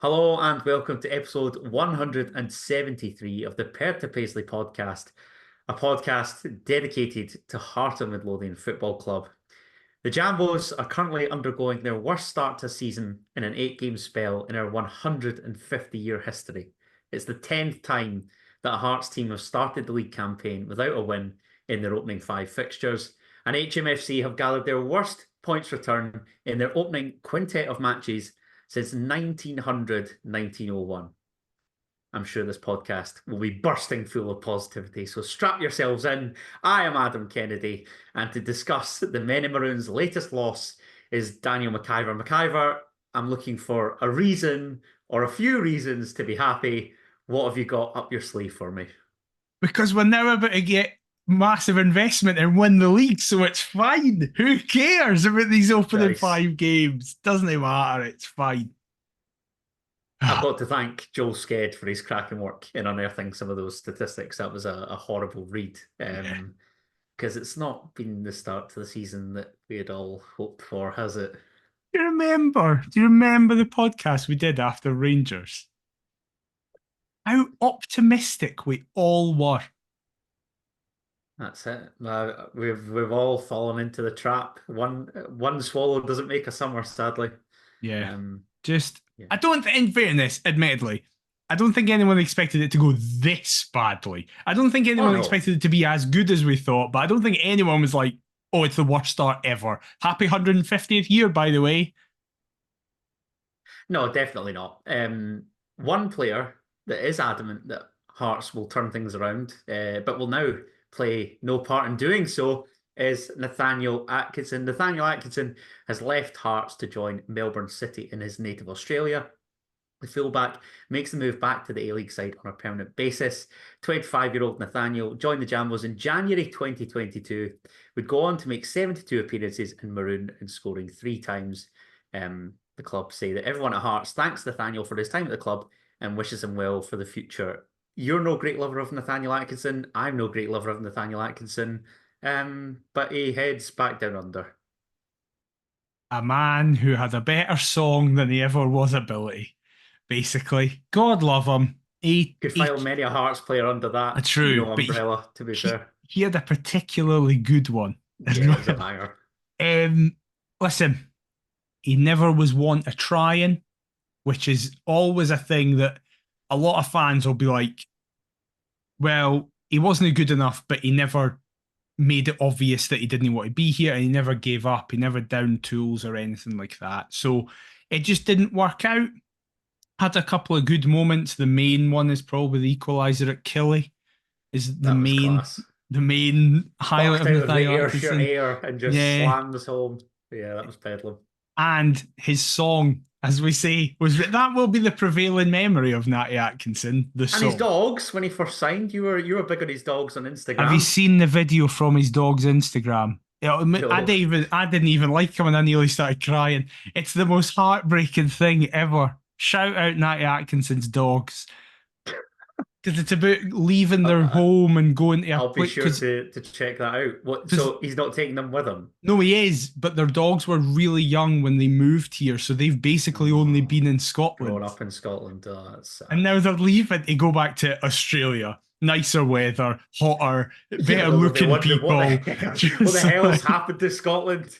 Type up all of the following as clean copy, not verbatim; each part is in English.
Hello and welcome to episode 173 of the Perth to Paisley podcast, a podcast dedicated to Heart of Midlothian Football Club. The Jambos are currently undergoing their worst start to a season in an 8-game spell in our 150-year history. It's the 10th time that a Hearts team have started the league campaign without a win in their opening 5 fixtures, and HMFC have gathered their worst points return in their opening quintet of matches since 1901. I'm sure this podcast will be bursting full of positivity, so strap yourselves in. I am Adam Kennedy, and to discuss the Men in Maroon's latest loss is Daniel McIver. McIver, I'm looking for a reason or a few reasons to be happy. What have you got up your sleeve for me? Because we're now about to get massive investment and win the league, so it's fine. Who cares about these opening Nice. 5 games? Doesn't it matter? It's fine. I've got to thank Joel Sked for his cracking work in unearthing some of those statistics. That was a horrible read. Because it's not been the start to the season that we had all hoped for, has it? Do you remember the podcast we did after Rangers? How optimistic we all were. That's it. We've all fallen into the trap. One swallow doesn't make a summer, sadly. Yeah. Yeah. I don't, in fairness, admittedly, I don't think anyone expected it to go this badly. I don't think anyone no. expected it to be as good as we thought, but I don't think anyone was like, oh, it's the worst start ever. Happy 150th year, by the way. No, definitely not. One player that is adamant that Hearts will turn things around, but will now play no part in doing so, is Nathaniel Atkinson. Nathaniel Atkinson has left Hearts to join Melbourne City in his native Australia. The fullback makes the move back to the A-League side on a permanent basis. 25-year-old Nathaniel joined the Jambos in January 2022, would go on to make 72 appearances in Maroon and scoring 3 times. The club say that everyone at Hearts thanks Nathaniel for his time at the club and wishes him well for the future. You're no great lover of Nathaniel Atkinson. I'm no great lover of Nathaniel Atkinson. But he heads back down under. A man who had a better song than he ever was ability, basically. God love him. Could file many a Hearts player under that true, umbrella, to be fair. He had a particularly good one. Yeah, it was a banger. Listen, he never was one to trying, which is always a thing that a lot of fans will be like, well, he wasn't good enough, but he never made it obvious that he didn't want to be here, and he never gave up. He never downed tools or anything like that. So it just didn't work out. Had a couple of good moments. The main one is probably the equaliser at Killy. Is the main highlight of Nathaniel Atkinson. Air and just slams home. Yeah, that was bedlam. And his song, as we say, that will be the prevailing memory of Natty Atkinson. The song. And his dogs, when he first signed, you were big on his dogs on Instagram. Have you seen the video from his dog's Instagram? No. I didn't even like him, and I nearly started crying. It's the most heartbreaking thing ever. Shout out Natty Atkinson's dogs. Because it's about leaving their home and going to I'll be sure to check that out. So he's not taking them with him? No, he is, but their dogs were really young when they moved here, so they've basically only been in Scotland. Grown up in Scotland. That's sad. And now they're leaving to go back to Australia. Nicer weather, hotter, better looking people. What the hell's happened to Scotland?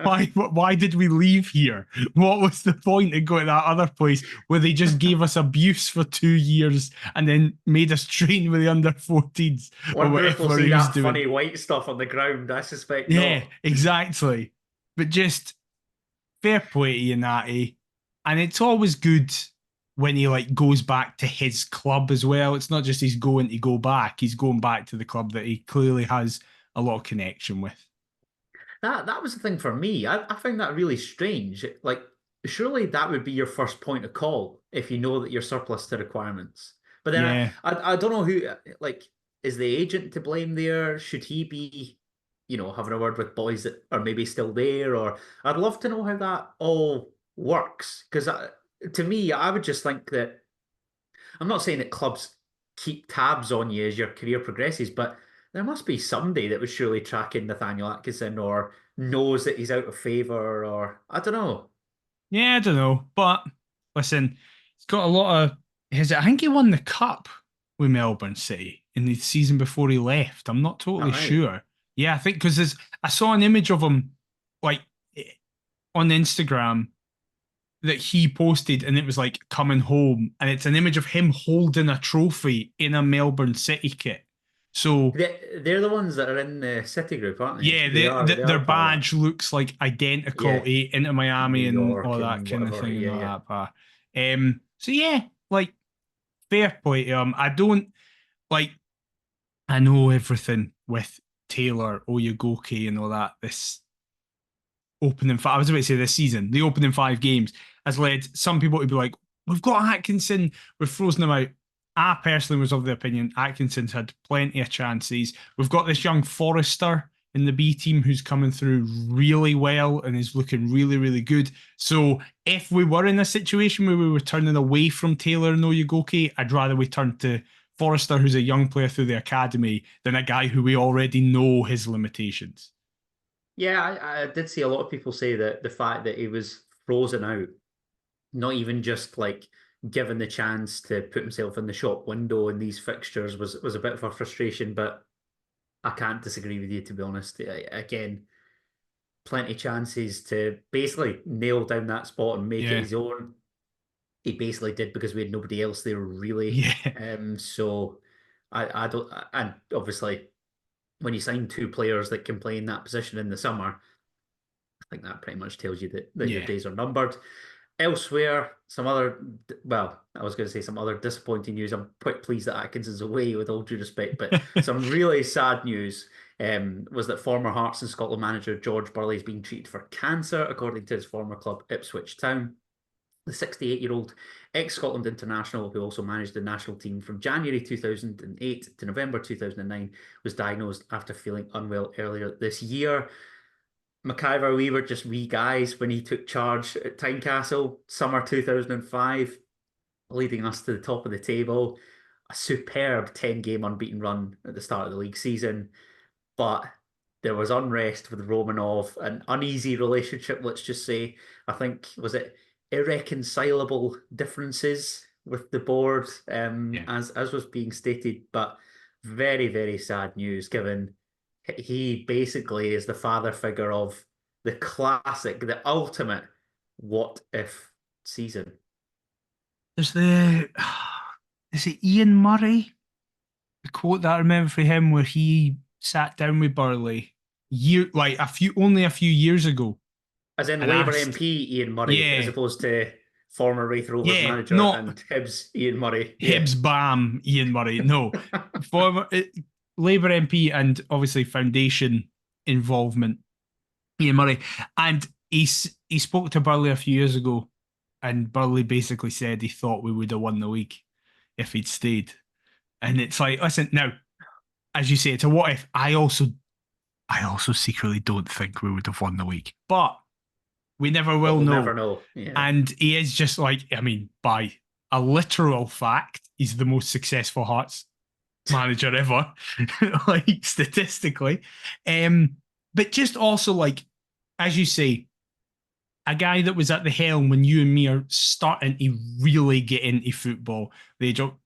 Why did we leave here? What was the point of going to that other place where they just gave us abuse for 2 years and then made us train with the under 14s? Wonder if we'll see that funny white stuff on the ground. I suspect not. Yeah, exactly. But just fair play to you, Natty. And it's always good when he goes back to his club as well. It's not just he's going to go back. He's going back to the club that he clearly has a lot of connection with. That was the thing for me. I found that really strange. Surely that would be your first point of call if you know that you're surplus to requirements. But then I don't know who, is the agent to blame there? Should he be, having a word with boys that are maybe still there? Or I'd love to know how that all works. Because to me, I would just think that, I'm not saying that clubs keep tabs on you as your career progresses, but there must be somebody that was surely tracking Nathaniel Atkinson or knows that he's out of favour, or I don't know. Yeah, I don't know. But listen, He's got a lot of. I think he won the cup with Melbourne City in the season before he left. I'm not All totally right. sure. Yeah, I think because I saw an image of him like on Instagram that he posted, and it was like coming home, and it's an image of him holding a trophy in a Melbourne City kit. So They're the ones that are in the City group, aren't they? yeah, They their are part of that. badge looks like identical Yeah, to Inter New Miami and all York that and kind of whatever. thing and Yeah, all yeah. that. But so yeah, like fair play to him. I don't like. I know everything with Taylor, Oyegoki, and all that. This opening, I was about to say this season, the opening 5 games has led some people to be like, "We've got Atkinson, we've frozen him out." I personally was of the opinion Atkinson's had plenty of chances. We've got this young Forrester in the B team who's coming through really well and is looking really, really good. So if we were in a situation where we were turning away from Taylor and Oyegoki, I'd rather we turn to Forrester, who's a young player through the academy, than a guy who we already know his limitations. Yeah, I did see a lot of people say that the fact that he was frozen out, not even just like given the chance to put himself in the shop window in these fixtures was a bit of a frustration, but I can't disagree with you to be honest. Again, plenty chances to basically nail down that spot and make it Yeah. his own. He basically did because we had nobody else there really. Yeah. So I don't, and obviously when you sign two players that can play in that position in the summer, I think that pretty much tells you that your Yeah. days are numbered. Elsewhere, some other, well, I was going to say some other disappointing news. I'm quite pleased that Atkins is away, with all due respect, but some really sad news was that former Hearts and Scotland manager George Burley is being treated for cancer, according to his former club Ipswich Town. The 68-year-old ex-Scotland international, who also managed the national team from January 2008 to November 2009, was diagnosed after feeling unwell earlier this year. McIver, we were just wee guys when he took charge at Tynecastle, summer 2005, leading us to the top of the table. A superb 10-game unbeaten run at the start of the league season. But there was unrest with Romanov, an uneasy relationship, let's just say. I think, was it irreconcilable differences with the board, Yeah. as was being stated, but very, very sad news given he basically is the father figure of the classic, the ultimate what if season. There's the is it Ian Murray? The quote that I remember from him where he sat down with Burley like a few years ago As in and Labour asked, MP Ian Murray, as yeah, opposed to former Wraith Rovers yeah, manager not and Hibs Ian Murray. Yeah. Hibs Bam Ian Murray, no, former Labour MP and obviously foundation involvement Ian Murray, and he spoke to Burley a few years ago, and Burley basically said he thought we would have won the league if he'd stayed. And it's like, listen, now, as you say, it's a what if. I also secretly don't think we would have won the league, but we never But will we'll never know. know. Yeah. And he is just like, I mean, by a literal fact, he's the most successful Hearts manager ever, like statistically. But just also like, as you say, a guy that was at the helm when you and me are starting to really get into football.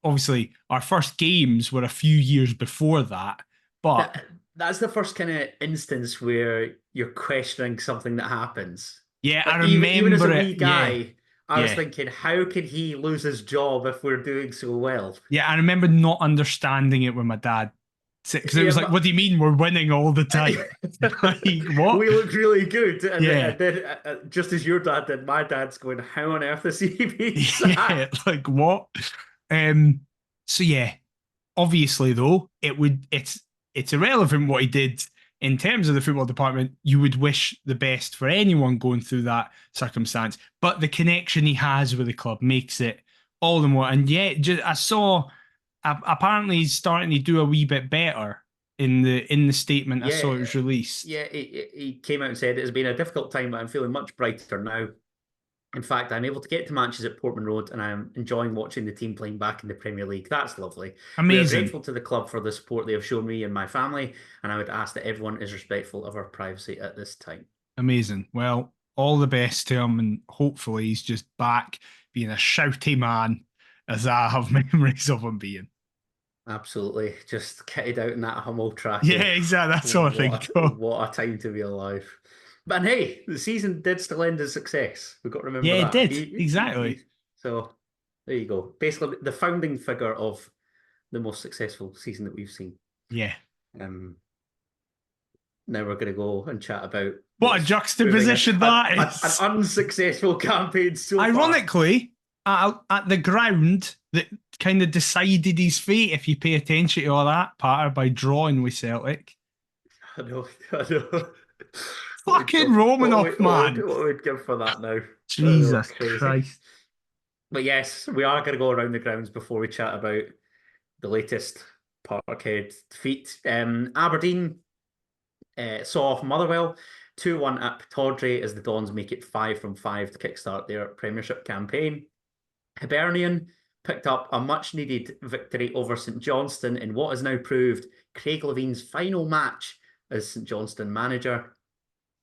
Obviously, our first games were a few years before that, but That's the first kind of instance where you're questioning something that happens. yeah, I Like even as remember a it. wee Yeah, guy, I was yeah, thinking, how can he lose his job if we're doing so well? yeah. I remember not understanding it with my dad because it Yeah, was like, "What do you mean we're winning all the time?" Like what? we look really good, Yeah, and then just as your dad did, my dad's going, "How on earth is he being yeah. sacked?" Like what? Um. So yeah, obviously though it's irrelevant what he did in terms of the football department. You would wish the best for anyone going through that circumstance, but the connection he has with the club makes it all the more. And yeah, I saw apparently he's starting to do a wee bit better in the statement I Yeah, saw it was released. yeah. He came out and said it has been a difficult time, but I'm feeling much brighter now. In fact, I'm able to get to matches at Portman Road and I'm enjoying watching the team playing back in the Premier League. That's lovely. We are Amazing. grateful to the club for the support they have shown me and my family, and I would ask that everyone is respectful of our privacy at this time. Amazing. Well, all the best to him, and hopefully he's just back being a shouty man as I have memories of him being. Absolutely. Just kitted out in that Hummel Yeah, trackie. exactly. That's all I think. What a time to be alive. But hey, the season did still end in success. We've got to remember Yeah, it that. did. Exactly. So there you go. Basically, the founding figure of the most successful season that we've seen. Yeah. Um, Now we're going to go and chat about What a what's proving juxtaposition that an is. unsuccessful campaign so far. Ironically, at the ground that kind of decided his fate, if you pay attention to all that, Patter, by drawing with Celtic. I know, I know. Fucking Romanoff, man. What would give for that now? I know, Jesus crazy. Christ. But yes, we are going to go around the grounds before we chat about the latest Parkhead defeat. Aberdeen saw off Motherwell 2-1 at Pittodrie as the Dons make it 5 from 5 to kickstart their Premiership campaign. Hibernian picked up a much-needed victory over St Johnstone in what has now proved Craig Levine's final match as St Johnstone manager.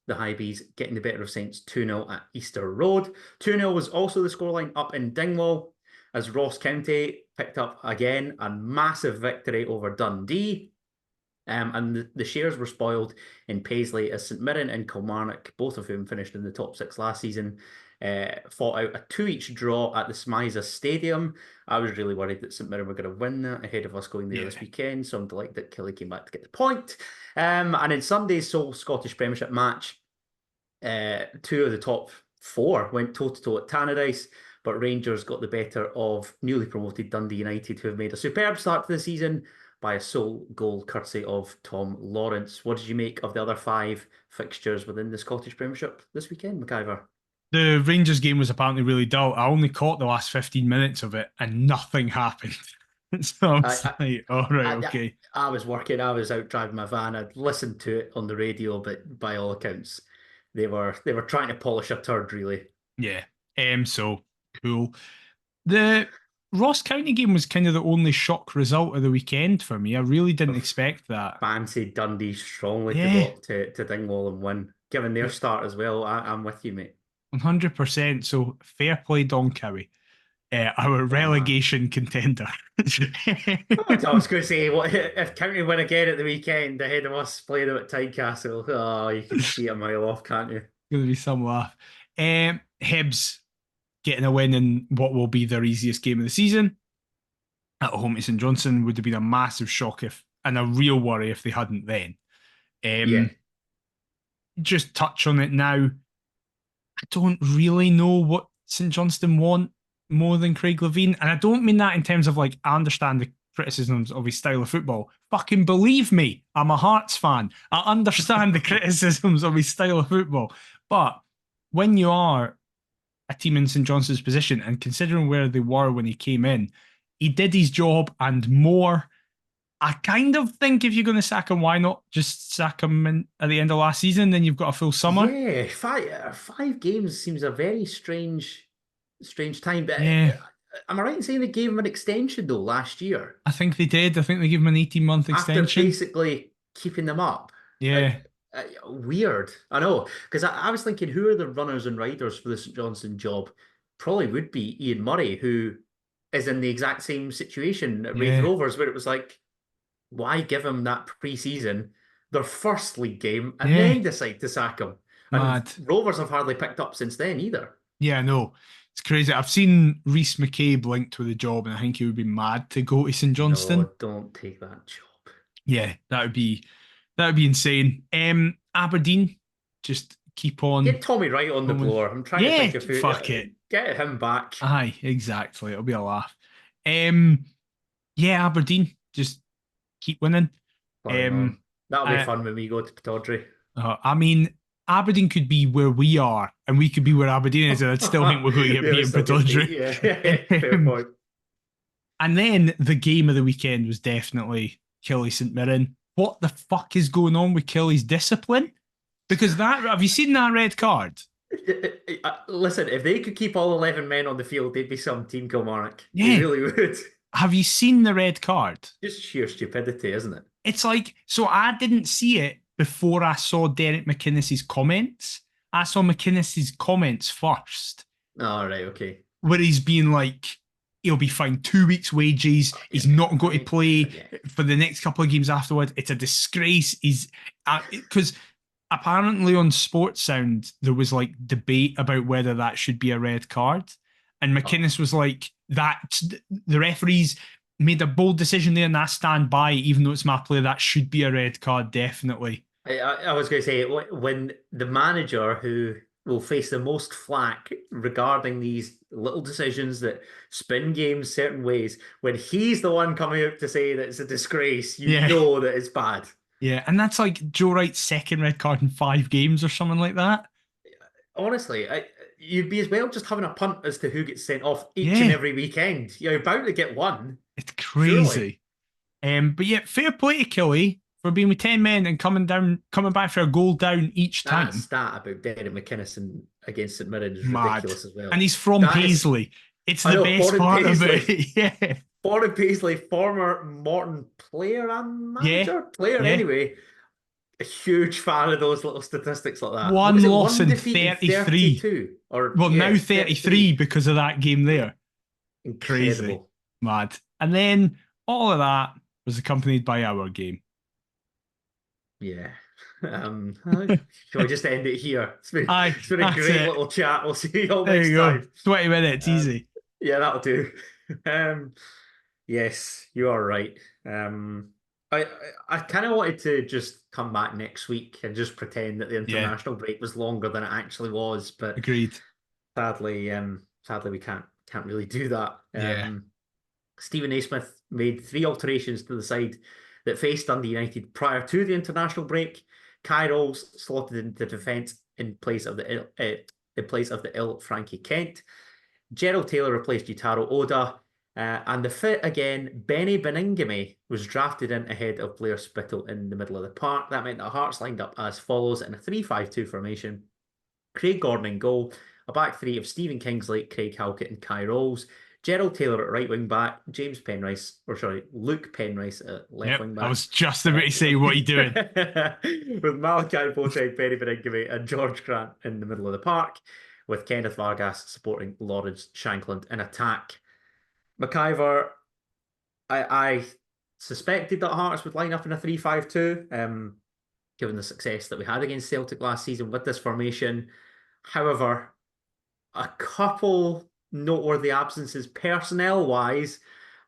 The Highbees getting the better of Saints 2-0 at Easter Road. 2-0 was also the scoreline up in Dingwall as Ross County picked up again a massive victory over Dundee. And the shares were spoiled in Paisley as St Mirren and Kilmarnock, both of whom finished in the top 6 last season, fought out a 2-each draw at the Smythe Stadium. I was really worried that St Mirren were going to win that ahead of us going there this weekend, so I'm delighted that Killie came back to get the point. And in Sunday's sole Scottish Premiership match, 2 of the top 4 went toe-to-toe at Tannadice, but Rangers got the better of newly promoted Dundee United, who have made a superb start to the season by a sole goal courtesy of Tom Lawrence. What did you make of the other 5 fixtures within the Scottish Premiership this weekend, McIver? The Rangers game was apparently really dull. I only caught the last 15 minutes of it and nothing happened. So I was like, all right, okay. I was working, I was out driving my van. I'd listened to it on the radio, but by all accounts, they were trying to polish a turd, really. Yeah. So cool. The Ross County game was kind of the only shock result of the weekend for me. I really didn't expect that. Fancied Dundee strongly to go up to Dingwall and win. Given their start as well, I'm with you, mate. 100%. So fair play, Don Cowie. Our relegation contender. I was going to say, what if County win again at the weekend ahead of us playing them at Tynecastle? Oh, you can see it a mile off, can't you? Going to be some laugh. Hibs getting a win in what will be their easiest game of the season at home to St Johnstone would have been a massive shock and a real worry if they hadn't then. Just touch on it now. I don't really know what St Johnstone want more than Craig Levein. And I don't mean that in terms of like, I understand the criticisms of his style of football. Fucking believe me, I'm a Hearts fan. I understand the criticisms of his style of football. But when you are a team in St Johnstone's position and considering where they were when he came in, he did his job and more. I kind of think if you're going to sack him, why not just sack him at the end of last season? Then you've got a full summer. Yeah, 5 games seems a very strange time. But yeah. Am I right in saying they gave him an extension though last year? I think they did. I think they gave him an 18-month extension. After basically keeping them up. Yeah. Weird. I know. Because I was thinking, who are the runners and riders for the St Johnstone job? Probably would be Ian Murray, who is in the exact same situation at Raith Rovers, where it was like, why give him that pre-season, their first league game, and then decide to sack him? Mad. And Rovers have hardly picked up since then either. Yeah, no. It's crazy. I've seen Rhys McCabe linked with the job, and I think he would be mad to go to St Johnstone. No, don't take that job. Yeah, that would be insane. Aberdeen, just keep on. Get Tommy Wright on the blower. I'm trying to think of who. Fuck it. Get him back. Aye, exactly. It'll be a laugh. Yeah, Aberdeen, just keep winning. That'll be fun when we go to Pittodrie. I mean, Aberdeen could be where we are, and we could be where Aberdeen is, and I'd still think we're going to get beat in Pittodrie. Yeah, fair point. And then the game of the weekend was definitely Killie St Mirren. What the fuck is going on with Killie's discipline? Because have you seen that red card? Listen, if they could keep all 11 men on the field, they'd be some team, Kilmarnock. Yeah. They really would. Have you seen the red card? Just sheer stupidity, isn't it? It's like, so I didn't see it before I saw Derek McInnes's comments. I saw McInnes's comments first. Oh, right, okay. where he's been like, he'll be fined 2 weeks' wages. He's not going to play for the next couple of games afterwards. It's a disgrace. He's because apparently on Sports Sound there was like debate about whether that should be a red card, and McInnes was like, that the referees made a bold decision there, and I stand by, even though it's my player, that should be a red card, definitely. I was going to say, when the manager who will face the most flack regarding these little decisions that spin games certain ways, when he's the one coming out to say that it's a disgrace, you know that it's bad. Yeah, and that's like Joe Wright's second red card in 5 games or something like that. Honestly, you'd be as well just having a punt as to who gets sent off each and every weekend. You're bound to get one. It's crazy. But yeah, fair play to Killie for being with 10 men and coming back for a goal down each time. That stat about Derek McInnes against St Mirren is ridiculous as well. And he's from Paisley. It's the best part of it. Yeah. Born Paisley, former Morton player and manager? Anyway. A huge fan of those little statistics like that. One loss in 33. Now 33 because of that game there. Incredible. Crazy. Mad. And then all of that was accompanied by our game. Yeah. Shall we just end it here? It's been a great little chat. We'll see you all next time. 20 minutes, easy. Yeah, that'll do. Yes, you are right. I kind of wanted to just come back next week and just pretend that the international break was longer than it actually was, but agreed. Sadly, we can't really do that. Stephen Naismith made 3 alterations to the side that faced Dundee United prior to the international break. Kai Rolls slotted into defence in place of the ill Frankie Kent. Gerald Taylor replaced Jutaro Oda. And the fit again, Benny Beningame was drafted in ahead of Blair Spittle in the middle of the park. That meant that Hearts lined up as follows in a 3-5-2 formation. Craig Gordon in goal, a back three of Stephen Kingsley, Craig Halkett and Kai Rolls. Gerald Taylor at right wing back, Luke Penrice at left wing back. I was just about to say, what are you doing? With Malachi Boateng, Benny Beningame and George Grant in the middle of the park, with Kenneth Vargas supporting Lawrence Shankland in attack. McIver, I suspected that Hearts would line up in a 3-5-2, given the success that we had against Celtic last season with this formation. However, a couple noteworthy absences personnel-wise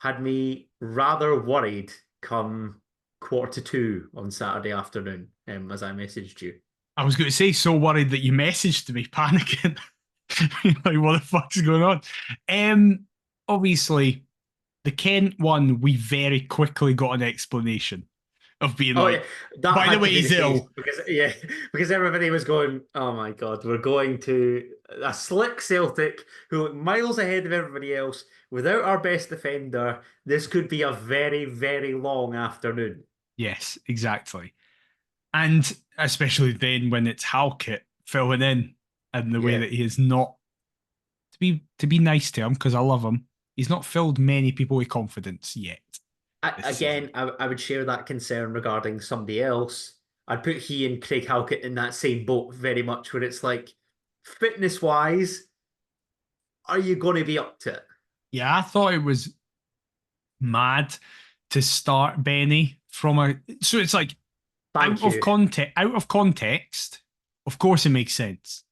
had me rather worried come 1:45 on Saturday afternoon, as I messaged you. I was going to say, so worried that you messaged me, panicking. Like, what the fuck's going on? Obviously, the Kent one, we very quickly got an explanation of being by the way, he's ill. Because everybody was going, oh my God, we're going to a slick Celtic who look miles ahead of everybody else without our best defender. This could be a very, very long afternoon. Yes, exactly. And especially then when it's Halkett filling in and the way that he is not, to be nice to him, because I love him, he's not filled many people with confidence yet. I would share that concern regarding somebody else. I'd put he and Craig Halkett in that same boat very much, where it's like, fitness-wise, are you going to be up to it? Yeah, I thought it was mad to start Benny from a... So it's like, out of context, of course it makes sense.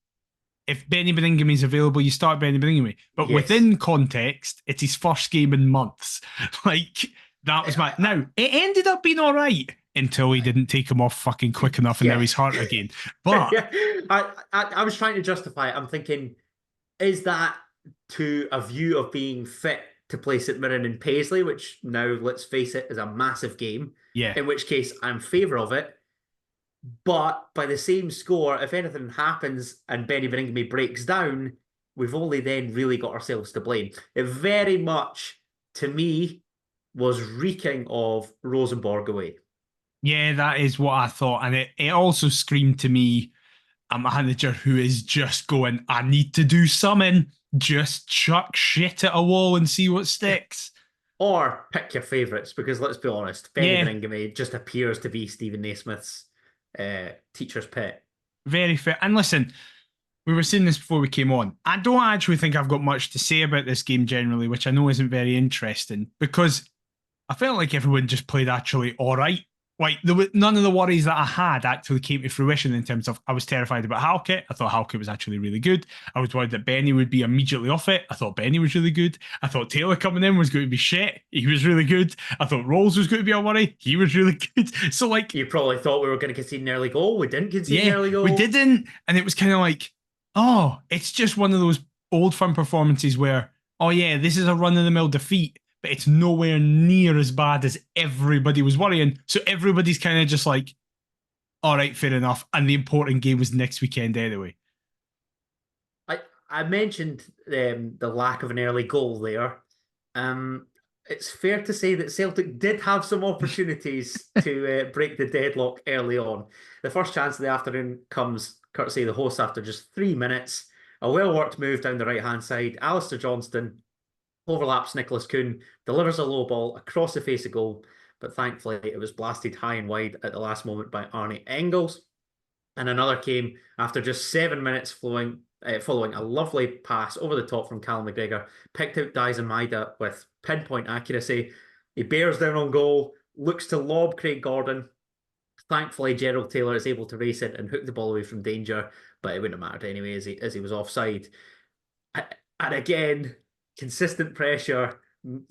If Benny Beningame is available, you start Benny Beningame. But within context, it's his first game in months. Like, that was my... Now, it ended up being all right until he didn't take him off fucking quick enough and now he's hurt again. But... I was trying to justify it. I'm thinking, is that to a view of being fit to play St Mirren and Paisley, which now, let's face it, is a massive game. Yeah. In which case, I'm in favour of it. But by the same score, if anything happens and Benny Beningame breaks down, we've only then really got ourselves to blame. It very much, to me, was reeking of Rosenborg away. Yeah, that is what I thought. And it also screamed to me a manager who is just going, I need to do something. Just chuck shit at a wall and see what sticks. Or pick your favourites, because let's be honest, Benny Beningame just appears to be Stephen Naismith's teacher's pet. Very fair. And listen, we were saying this before we came on. I don't actually think I've got much to say about this game generally, which I know isn't very interesting because I felt like everyone just played actually all right. Like there were none of the worries that I had actually came to fruition in terms of I was terrified about Halkett. I thought Halkett was actually really good. I was worried that Benny would be immediately off it. I thought Benny was really good. I thought Taylor coming in was going to be shit. He was really good. I thought Rolls was going to be a worry. He was really good. So like, You probably thought we were going to concede an early goal. We didn't concede an yeah, early we goal. didn't, and it was kind of like, oh, it's just one of those old fun performances where, oh yeah, this is a run of the mill defeat, but it's nowhere near as bad as everybody was worrying. So everybody's kind of just like, all right, fair enough. And the important game was next weekend anyway. I I mentioned the lack of an early goal there. Um, it's fair to say that Celtic did have some opportunities to break the deadlock early on. The first chance of the afternoon comes courtesy of the host after just 3 minutes. A well-worked move down the right-hand side. Alistair Johnston overlaps Nicholas Kuhn, delivers a low ball across the face of goal, but thankfully it was blasted high and wide at the last moment by Arnie Engels. And another came after just 7 minutes following a lovely pass over the top from Callum McGregor, picked out Dyson Maida with pinpoint accuracy. He bears down on goal, looks to lob Craig Gordon. Thankfully, Gerald Taylor is able to race it and hook the ball away from danger, but it wouldn't have mattered anyway as he was offside. And again, consistent pressure.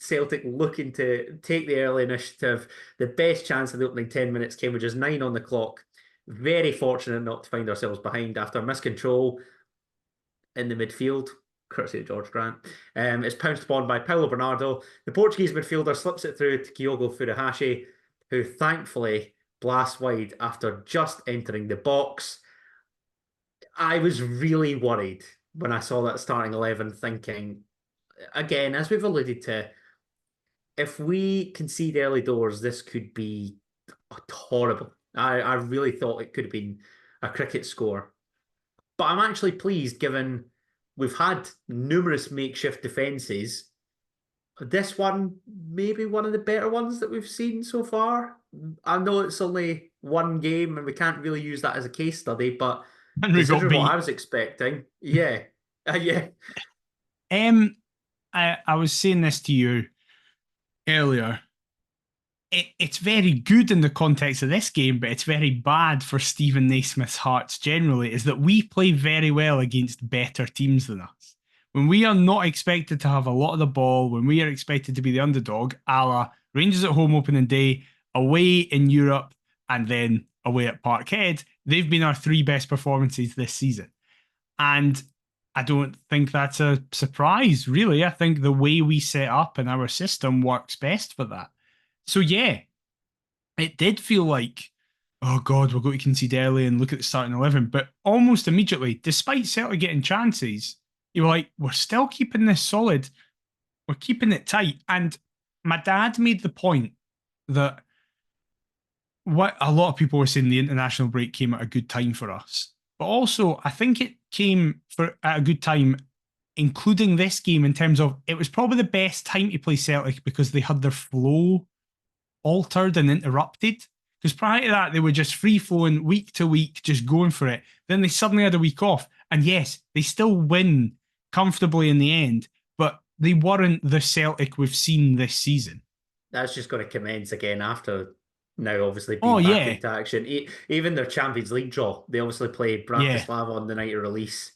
Celtic looking to take the early initiative. The best chance of the opening 10 minutes came with just 9 on the clock. Very fortunate not to find ourselves behind after miscontrol in the midfield, courtesy of George Grant. It's pounced upon by Paulo Bernardo. The Portuguese midfielder slips it through to Kyogo Furuhashi, who thankfully blasts wide after just entering the box. I was really worried when I saw that starting 11, thinking, again, as we've alluded to, if we concede early doors, this could be horrible. I really thought it could have been a cricket score. But I'm actually pleased given we've had numerous makeshift defences. This one, maybe one of the better ones that we've seen so far. I know it's only one game and we can't really use that as a case study, but And we got considering what I beat. was expecting, yeah, yeah, Um, I was saying this to you earlier. It's very good in the context of this game, but it's very bad for Stephen Naismith's Hearts generally, is that we play very well against better teams than us. When we are not expected to have a lot of the ball, when we are expected to be the underdog, a la Rangers at home opening day, away in Europe, and then away at Parkhead, they've been our three best performances this season. And I don't think that's a surprise, really. I think the way we set up and our system works best for that. So yeah, it did feel like, oh God, we're going to concede early and look at the starting 11. But almost immediately, despite Celtic getting chances, you were like, we're still keeping this solid. We're keeping it tight. And my dad made the point that what a lot of people were saying the international break came at a good time for us. But also, I think it came at a good time, including this game, in terms of it was probably the best time to play Celtic because they had their flow altered and interrupted. Because prior to that, they were just free flowing week to week, just going for it. Then they suddenly had a week off. And yes, they still win comfortably in the end, but they weren't the Celtic we've seen this season. that's just going to commence again after now, obviously Oh, being back yeah. into action. Even their Champions League draw, they obviously played Yeah. Bratislava on the night of release.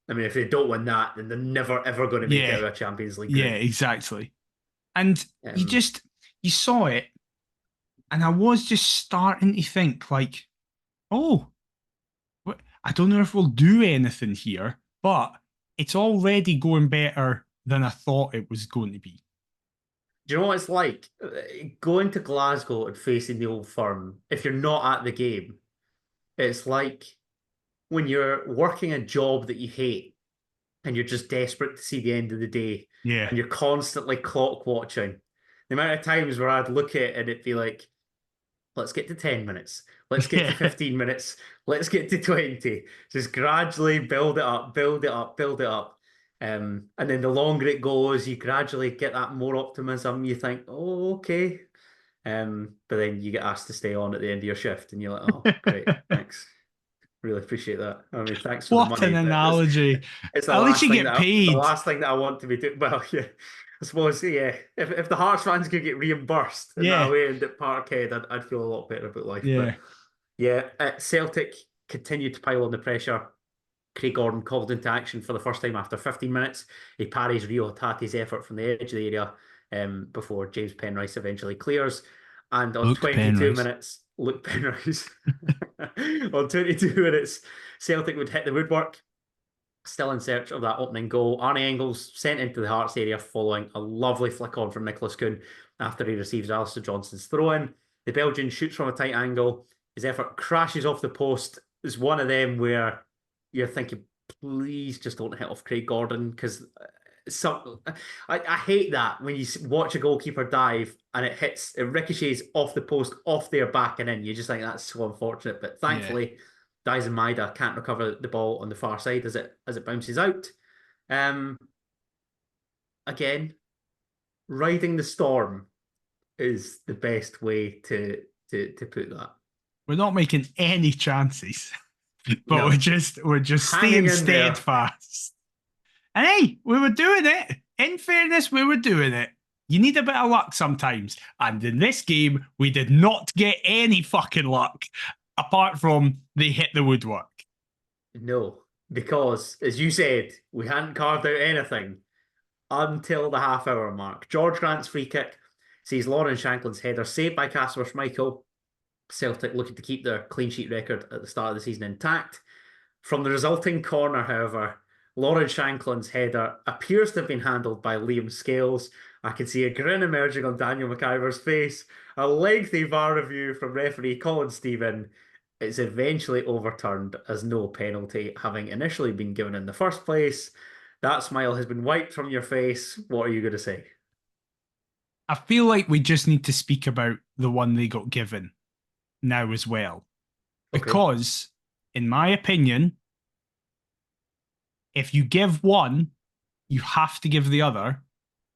I mean, if they don't win that, then they're never ever going to make it Yeah. out of a Champions League Yeah, group. exactly. And Um, you saw it, and I was just starting to think, like, oh, I don't know if we'll do anything here, but it's already going better than I thought it was going to be. do you know what it's like? Going to Glasgow and facing the Old Firm, if you're not at the game, it's like when you're working a job that you hate and you're just desperate to see the end of the day Yeah. and you're constantly clock watching. The amount of times where I'd look at it and it'd be like, let's get to 10 minutes. Let's get to Yeah. 15 minutes. Let's get to 20. Just gradually build it up, build it up, build it up. And then the longer it goes, you gradually get that more optimism. You think, oh, okay. But then you get asked to stay on at the end of your shift and you're like, oh, great, thanks. Really appreciate that. I mean, thanks for the What money, an but analogy. it's At least you get the paid. last thing that I want to be doing. Well, yeah, I suppose, yeah. If the Hearts fans could get reimbursed in that Yeah. way and at Parkhead, I'd feel a lot better about life. But Yeah. yeah, Celtic continued to pile on the pressure. Craig Gordon called into action for the first time after 15 minutes. He parries Rio Hatate's effort from the edge of the area before James Penrice eventually clears. And on Luke 22 Penrice. minutes, Luke Penrice, on 22 minutes, Celtic would hit the woodwork, still in search of that opening goal. Arnie Engels sent into the Hearts area following a lovely flick on from Nicholas Kuhn after he receives Alistair Johnson's throw in. The Belgian shoots from a tight angle. His effort crashes off the post. It's one of them where you're thinking, please just don't hit off Craig Gordon, because some I hate that when you watch a goalkeeper dive and it ricochets off the post, off their back and in. You just think that's so unfortunate. But Yeah. thankfully, Dyson Maeda can't recover the ball on the far side as it bounces out. Um, Again, riding the storm is the best way to put that. We're not making any chances, but No, we're just hanging staying in there. steadfast. And hey, we were doing it. In fairness, we were doing it. You need a bit of luck sometimes. And in this game, we did not get any fucking luck apart from they hit the woodwork. No, because as you said, we hadn't carved out anything until the half-hour mark. George Grant's free kick sees Lauren Shanklin's header saved by Casper Schmeichel. Celtic looking to keep their clean sheet record at the start of the season intact. From the resulting corner, however, Lauren Shanklin's header appears to have been handled by Liam Scales. I can see a grin emerging on Daniel McIver's face. A lengthy VAR review from referee Colin Stephen. It's eventually overturned as no penalty, having initially been given in the first place. That smile has been wiped from your face. What are you going to say? I feel like we just need to speak about the one they got given now as well. Okay. Because, in my opinion, if you give one, you have to give the other.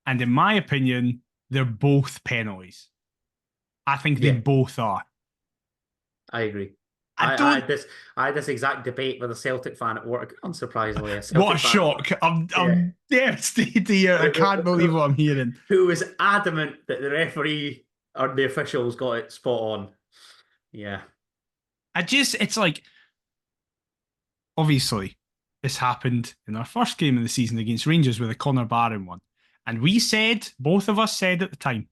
And in my opinion, they're both penalties. I think they Yeah, both are. I agree. I I don't. had this exact debate with a Celtic fan at work. Unsurprisingly, a What a Celtic fan. shock. I'm, Yeah. I'm devastated here. I can't believe what I'm hearing. Who was adamant that the referee or the officials got it spot on. Yeah. It's like, obviously, this happened in our first game of the season against Rangers with a Connor Barron one. And we said, both of us said at the time,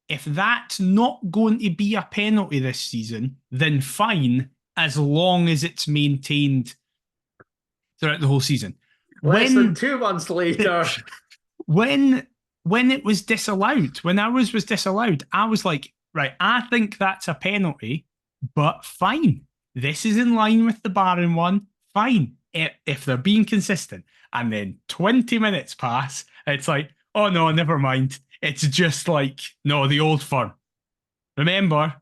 if that's not going to be a penalty this season, then fine, as long as it's maintained throughout the whole season. Less than 2 months later. when it was disallowed, when ours was disallowed, I was like, right, I think that's a penalty, but fine. This is in line with the Barron one. Fine. If they're being consistent. And then 20 minutes pass, it's like, oh no, never mind. It's just like, no, the old firm. Remember,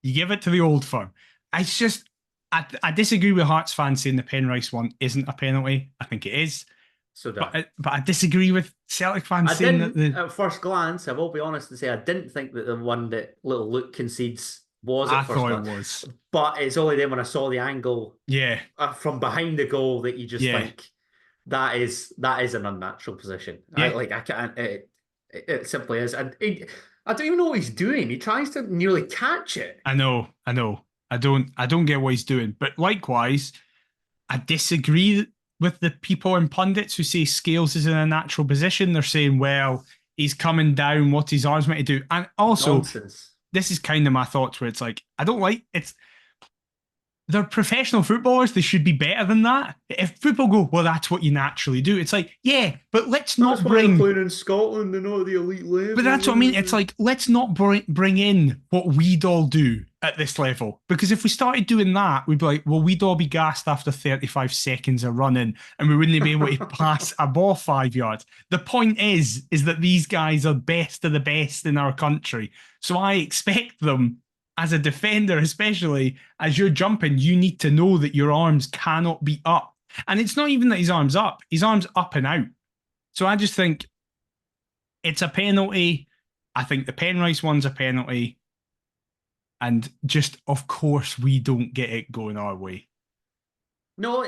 you give it to the old firm. It's just, I disagree with Hearts fans saying the Penrice one isn't a penalty. I think it is. So But I disagree with Celtic fans saying that at first glance, I will be honest and say I didn't think that the one that little Luke concedes was I at first thought glance. it was. But it's only then when I saw the angle Yeah. From behind the goal that you just Yeah. think that is an unnatural position. Yeah. I can't. It simply is, and I don't even know what he's doing. He tries to nearly catch it. I know. I don't get what he's doing. But likewise, I disagree with the people and pundits who say Scales is in a natural position. They're saying, well, he's coming down, what's his arms meant to do? And also, Nonsense. this is kind of my thoughts where it's like, I don't like it's. They're professional footballers. They should be better than that. If people go, well, that's what you naturally do. It's like, yeah, but let's not bring. Playing in Scotland, they're not the elite level. But that's what I mean. It's like, let's not bring in what we'd all do at this level. Because if we started doing that, we'd be like, well, we'd all be gassed after 35 seconds of running and we wouldn't be able to pass a ball 5 yards. The point is that these guys are best of the best in our country. So I expect them, as a defender, especially as you're jumping, you need to know that your arms cannot be up. And it's not even that his arm's up and out. So I just think it's a penalty. I think the Penrice one's a penalty. And just, of course, we don't get it going our way. No,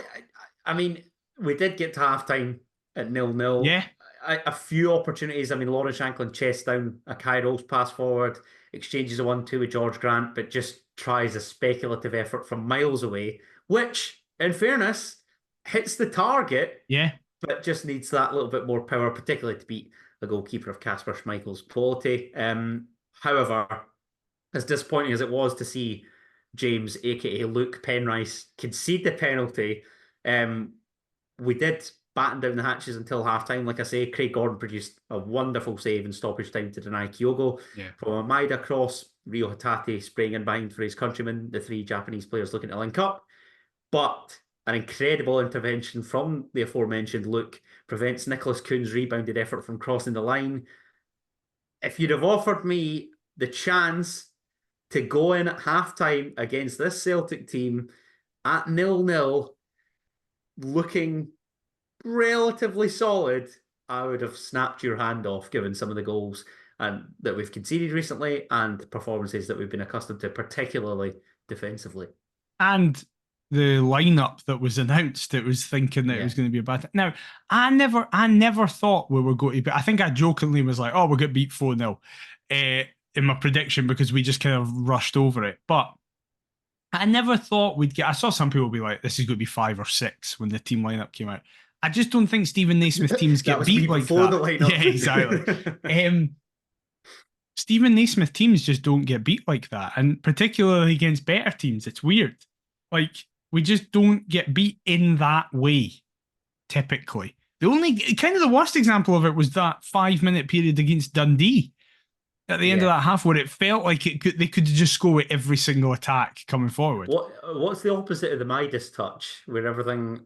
I mean, we did get to halftime at 0-0. Yeah, A few opportunities. I mean, Lauren Shanklin chests down a Kairos pass forward, exchanges a 1-2 with George Grant, but just tries a speculative effort from miles away, which, in fairness, hits the target, yeah. but just needs that little bit more power, particularly to beat the goalkeeper of Casper Schmeichel's quality. However, as disappointing as it was to see James, aka Luke Penrice, concede the penalty, um, we did batten down the hatches until halftime. Like I say, Craig Gordon produced a wonderful save in stoppage time to deny Kyogo Yeah. from a Maida cross. Rio Hatate spraying in behind for his countrymen, the three Japanese players looking to link up. But an incredible intervention from the aforementioned Luke prevents Nicholas Kuhn's rebounded effort from crossing the line. If you'd have offered me the chance to go in at halftime against this Celtic team at 0-0, looking relatively solid, I would have snapped your hand off given some of the goals that we've conceded recently and performances that we've been accustomed to, particularly defensively. And the lineup that was announced, it was thinking that it was going to be a bad thing. Now, I never thought we were going to be. I think I jokingly was like, "Oh, we're going to beat 4-0 in my prediction because we just kind of rushed over it." But I never thought we'd get. I saw some people be like, "This is going to be 5 or 6" when the team lineup came out. I just don't think Stephen Naismith teams get beat like before that. The lineup. Yeah, exactly. Stephen Naismith teams just don't get beat like that, and particularly against better teams, it's weird. Like, we just don't get beat in that way, typically. The only kind of the worst example of it was that 5-minute period against Dundee at the end of that half, where it felt like they could just go with every single attack coming forward. What's the opposite of the Midas touch, where everything,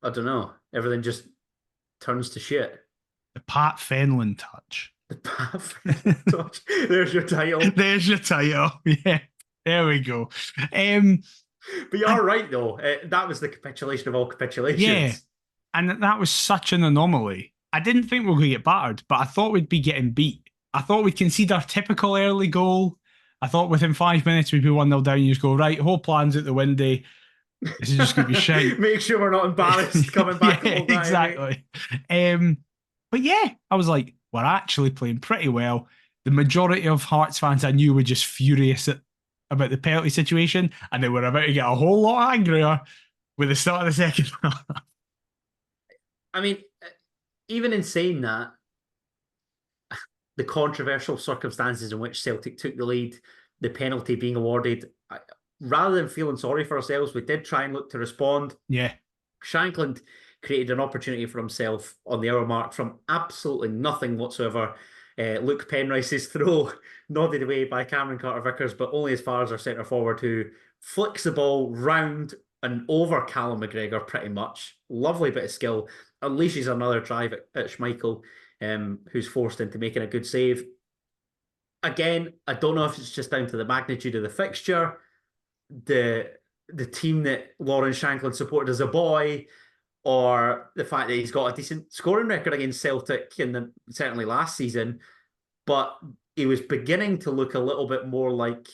I don't know, everything just turns to shit? The Pat Fenlon touch. The Pat Fenlon touch. There's your title. There's your title. Yeah, there we go. But you are right, though. That was the capitulation of all capitulations. Yeah, and that was such an anomaly. I didn't think we were going to get battered, but I thought we'd be getting beat. I thought we'd concede our typical early goal. I thought within 5 minutes we'd be 1-0 down. You just go, right, whole plan's out the window. This is just going to be shite. Make sure we're not embarrassed coming back. Yeah, exactly. But yeah, I was like, we're actually playing pretty well. The majority of Hearts fans I knew were just furious about the penalty situation, and they were about to get a whole lot angrier with the start of the second half. I mean, even in saying that, the controversial circumstances in which Celtic took the lead, the penalty being awarded, rather than feeling sorry for ourselves, we did try and look to respond. Yeah. Shankland created an opportunity for himself on the hour mark from absolutely nothing whatsoever. Luke Penrice's throw nodded away by Cameron Carter-Vickers, but only as far as our centre forward, who flicks the ball round and over Callum McGregor pretty much. Lovely bit of skill. Unleashes another drive at Schmeichel, who's forced into making a good save. Again, I don't know if it's just down to the magnitude of the fixture, the team that Lauren Shanklin supported as a boy, or the fact that he's got a decent scoring record against Celtic certainly last season, but he was beginning to look a little bit more like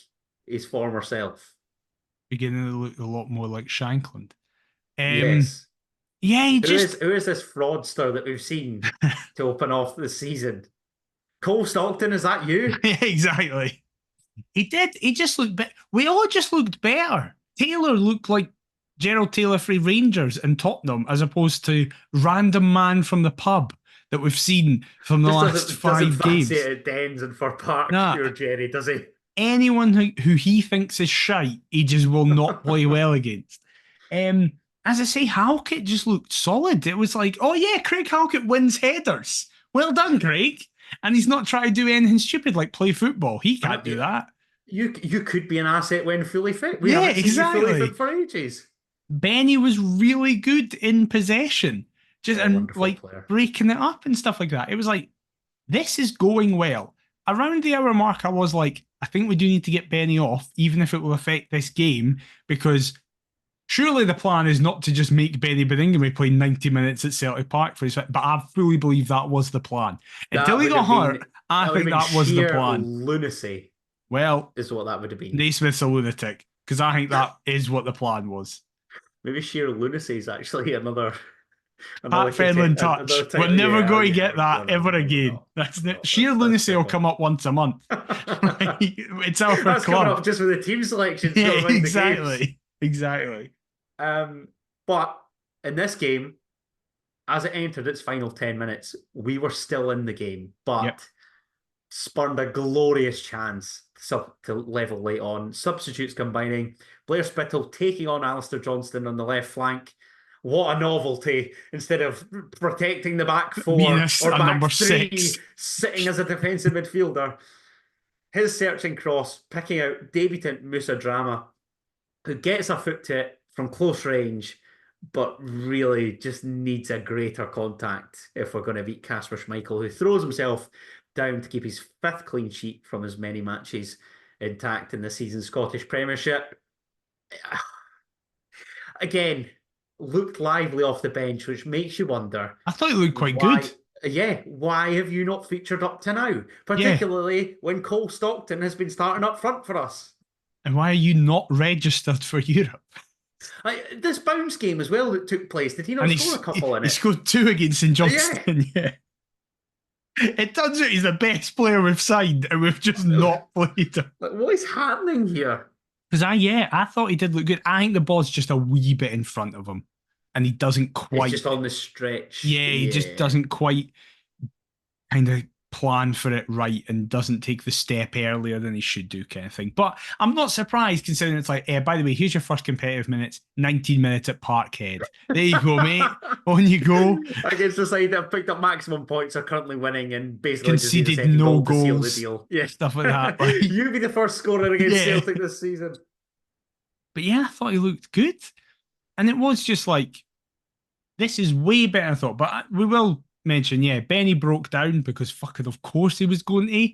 his former self. Beginning to look a lot more like Shankland. Yes. Yeah, who is this fraudster that we've seen to open off the season? Cole Stockton, is that you? Yeah, exactly. He did. He just looked better. We all just looked better. Taylor looked like Gerald Taylor for Rangers and Tottenham, as opposed to random man from the pub that we've seen from the last 5 games. Doesn't at Dens and Fir Park, pure Jerry, does he? Anyone who he thinks is shite, he just will not play well against. As I say, Halkett just looked solid. It was like, oh yeah, Craig Halkett wins headers. Well done, Craig. And he's not trying to do anything stupid like play football. He can't do that. You could be an asset when fully fit. We haven't seen you fully fit for ages. Benny was really good in possession, like player. Breaking it up and stuff like that. It was like, this is going well. Around the hour mark, I was like, I think we do need to get Benny off, even if it will affect this game, because surely the plan is not to just make Benny Bedingame play 90 minutes at Celtic Park for his fit, but I fully believe that was the plan. Until he got hurt, I think that was the plan. Lunacy. Well, is what that would have been. Naismith's a lunatic, because I think that is what the plan was. maybe sheer lunacy is actually Pat Fenlon another touch. We're title. never Yeah, going to yeah, get that no, ever no, we're again. not. That's We're not. sheer That's lunacy will different. come up once a month. It's our That's coming club. up just with the team selections, Yeah, never mind the games. exactly. But in this game, as it entered its final 10 minutes, we were still in the game, Yep. but spurned a glorious chance to level late on. Substitutes combining. Blair Spittle taking on Alistair Johnston on the left flank. What a novelty. Instead of protecting the back four Minus or a back number three, 6. sitting as a defensive midfielder. His searching cross, picking out debutant Musa Drama, who gets a foot to it from close range, but really just needs a greater contact if we're going to beat Kasper Schmeichel, who throws himself down to keep his 5th clean sheet from as many matches intact in the season's Scottish Premiership. Again, looked lively off the bench, which makes you wonder I thought he looked quite why. good. Yeah, why have you not featured up to now? Yeah. Particularly when Cole Stockton has been starting up front for us. And why are you not registered for Europe? Like this bounce game as well that took place, did he not And score a couple in he it? scored 2 against St Yeah. Johnstone. Yeah. It turns out he's the best player we've signed, and we've just not played him. Like, what is happening here? Because I thought he did look good. I think the ball's just a wee bit in front of him, and he doesn't It's quite. just on the stretch. Yeah, he just doesn't quite kind of plan for it right, and doesn't take the step earlier than he should do, kind of thing. But I'm not surprised considering it's like, by the way, here's your first competitive minutes, 19 minutes at Parkhead. There you go, mate. On you go. Against the side that have picked up maximum points, are currently winning and basically just need a Conceded second no goal to seal the goals, deal. Yeah. stuff like that. Like, You be the first scorer against yeah. Celtic this season. But yeah, I thought he looked good. And it was just like, this is way better than I thought. But we will mention, yeah, Benny broke down because fucking, of course, he was going to.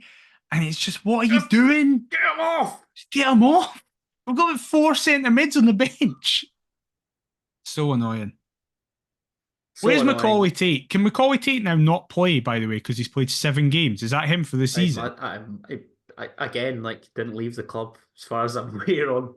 And it's just, what are you doing? Get him off! Just get him off. We've got 4 centre mids on the bench. So annoying. Where's Macaulay Tate? Can Macaulay Tate now not play, by the way, because he's played 7 games? Is that him for the season? I again, like, didn't leave the club as far as I'm aware on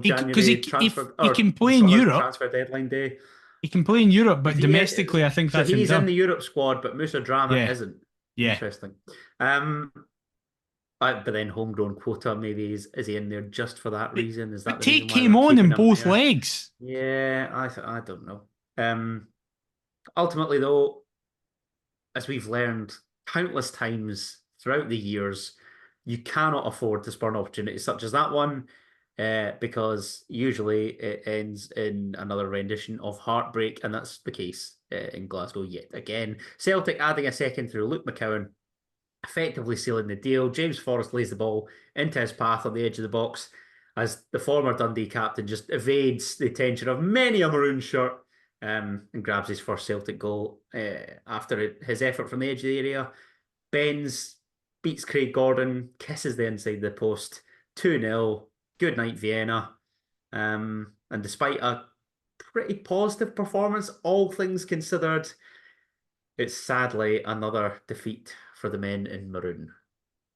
January transfer. He can play in Europe. Transfer deadline day. He can play in Europe, but domestically, I think that's so he's in the Europe squad, but Musa Drama isn't. Yeah. Interesting. But then homegrown quota, maybe is he in there just for that reason? Is that but the Tate reason why came on in him both there? legs. Yeah, I don't know. Ultimately, though, as we've learned countless times throughout the years, you cannot afford to spurn opportunities such as that one, because usually it ends in another rendition of heartbreak, and that's the case in Glasgow yet again. Celtic adding a second through Luke McCowan, effectively sealing the deal. James Forrest lays the ball into his path on the edge of the box as the former Dundee captain just evades the attention of many a maroon shirt, and grabs his first Celtic goal after his effort from the edge of the area. Benz beats Craig Gordon, kisses the inside of the post, 2-0. Good night, Vienna. And despite a pretty positive performance, all things considered, it's sadly another defeat for the men in maroon.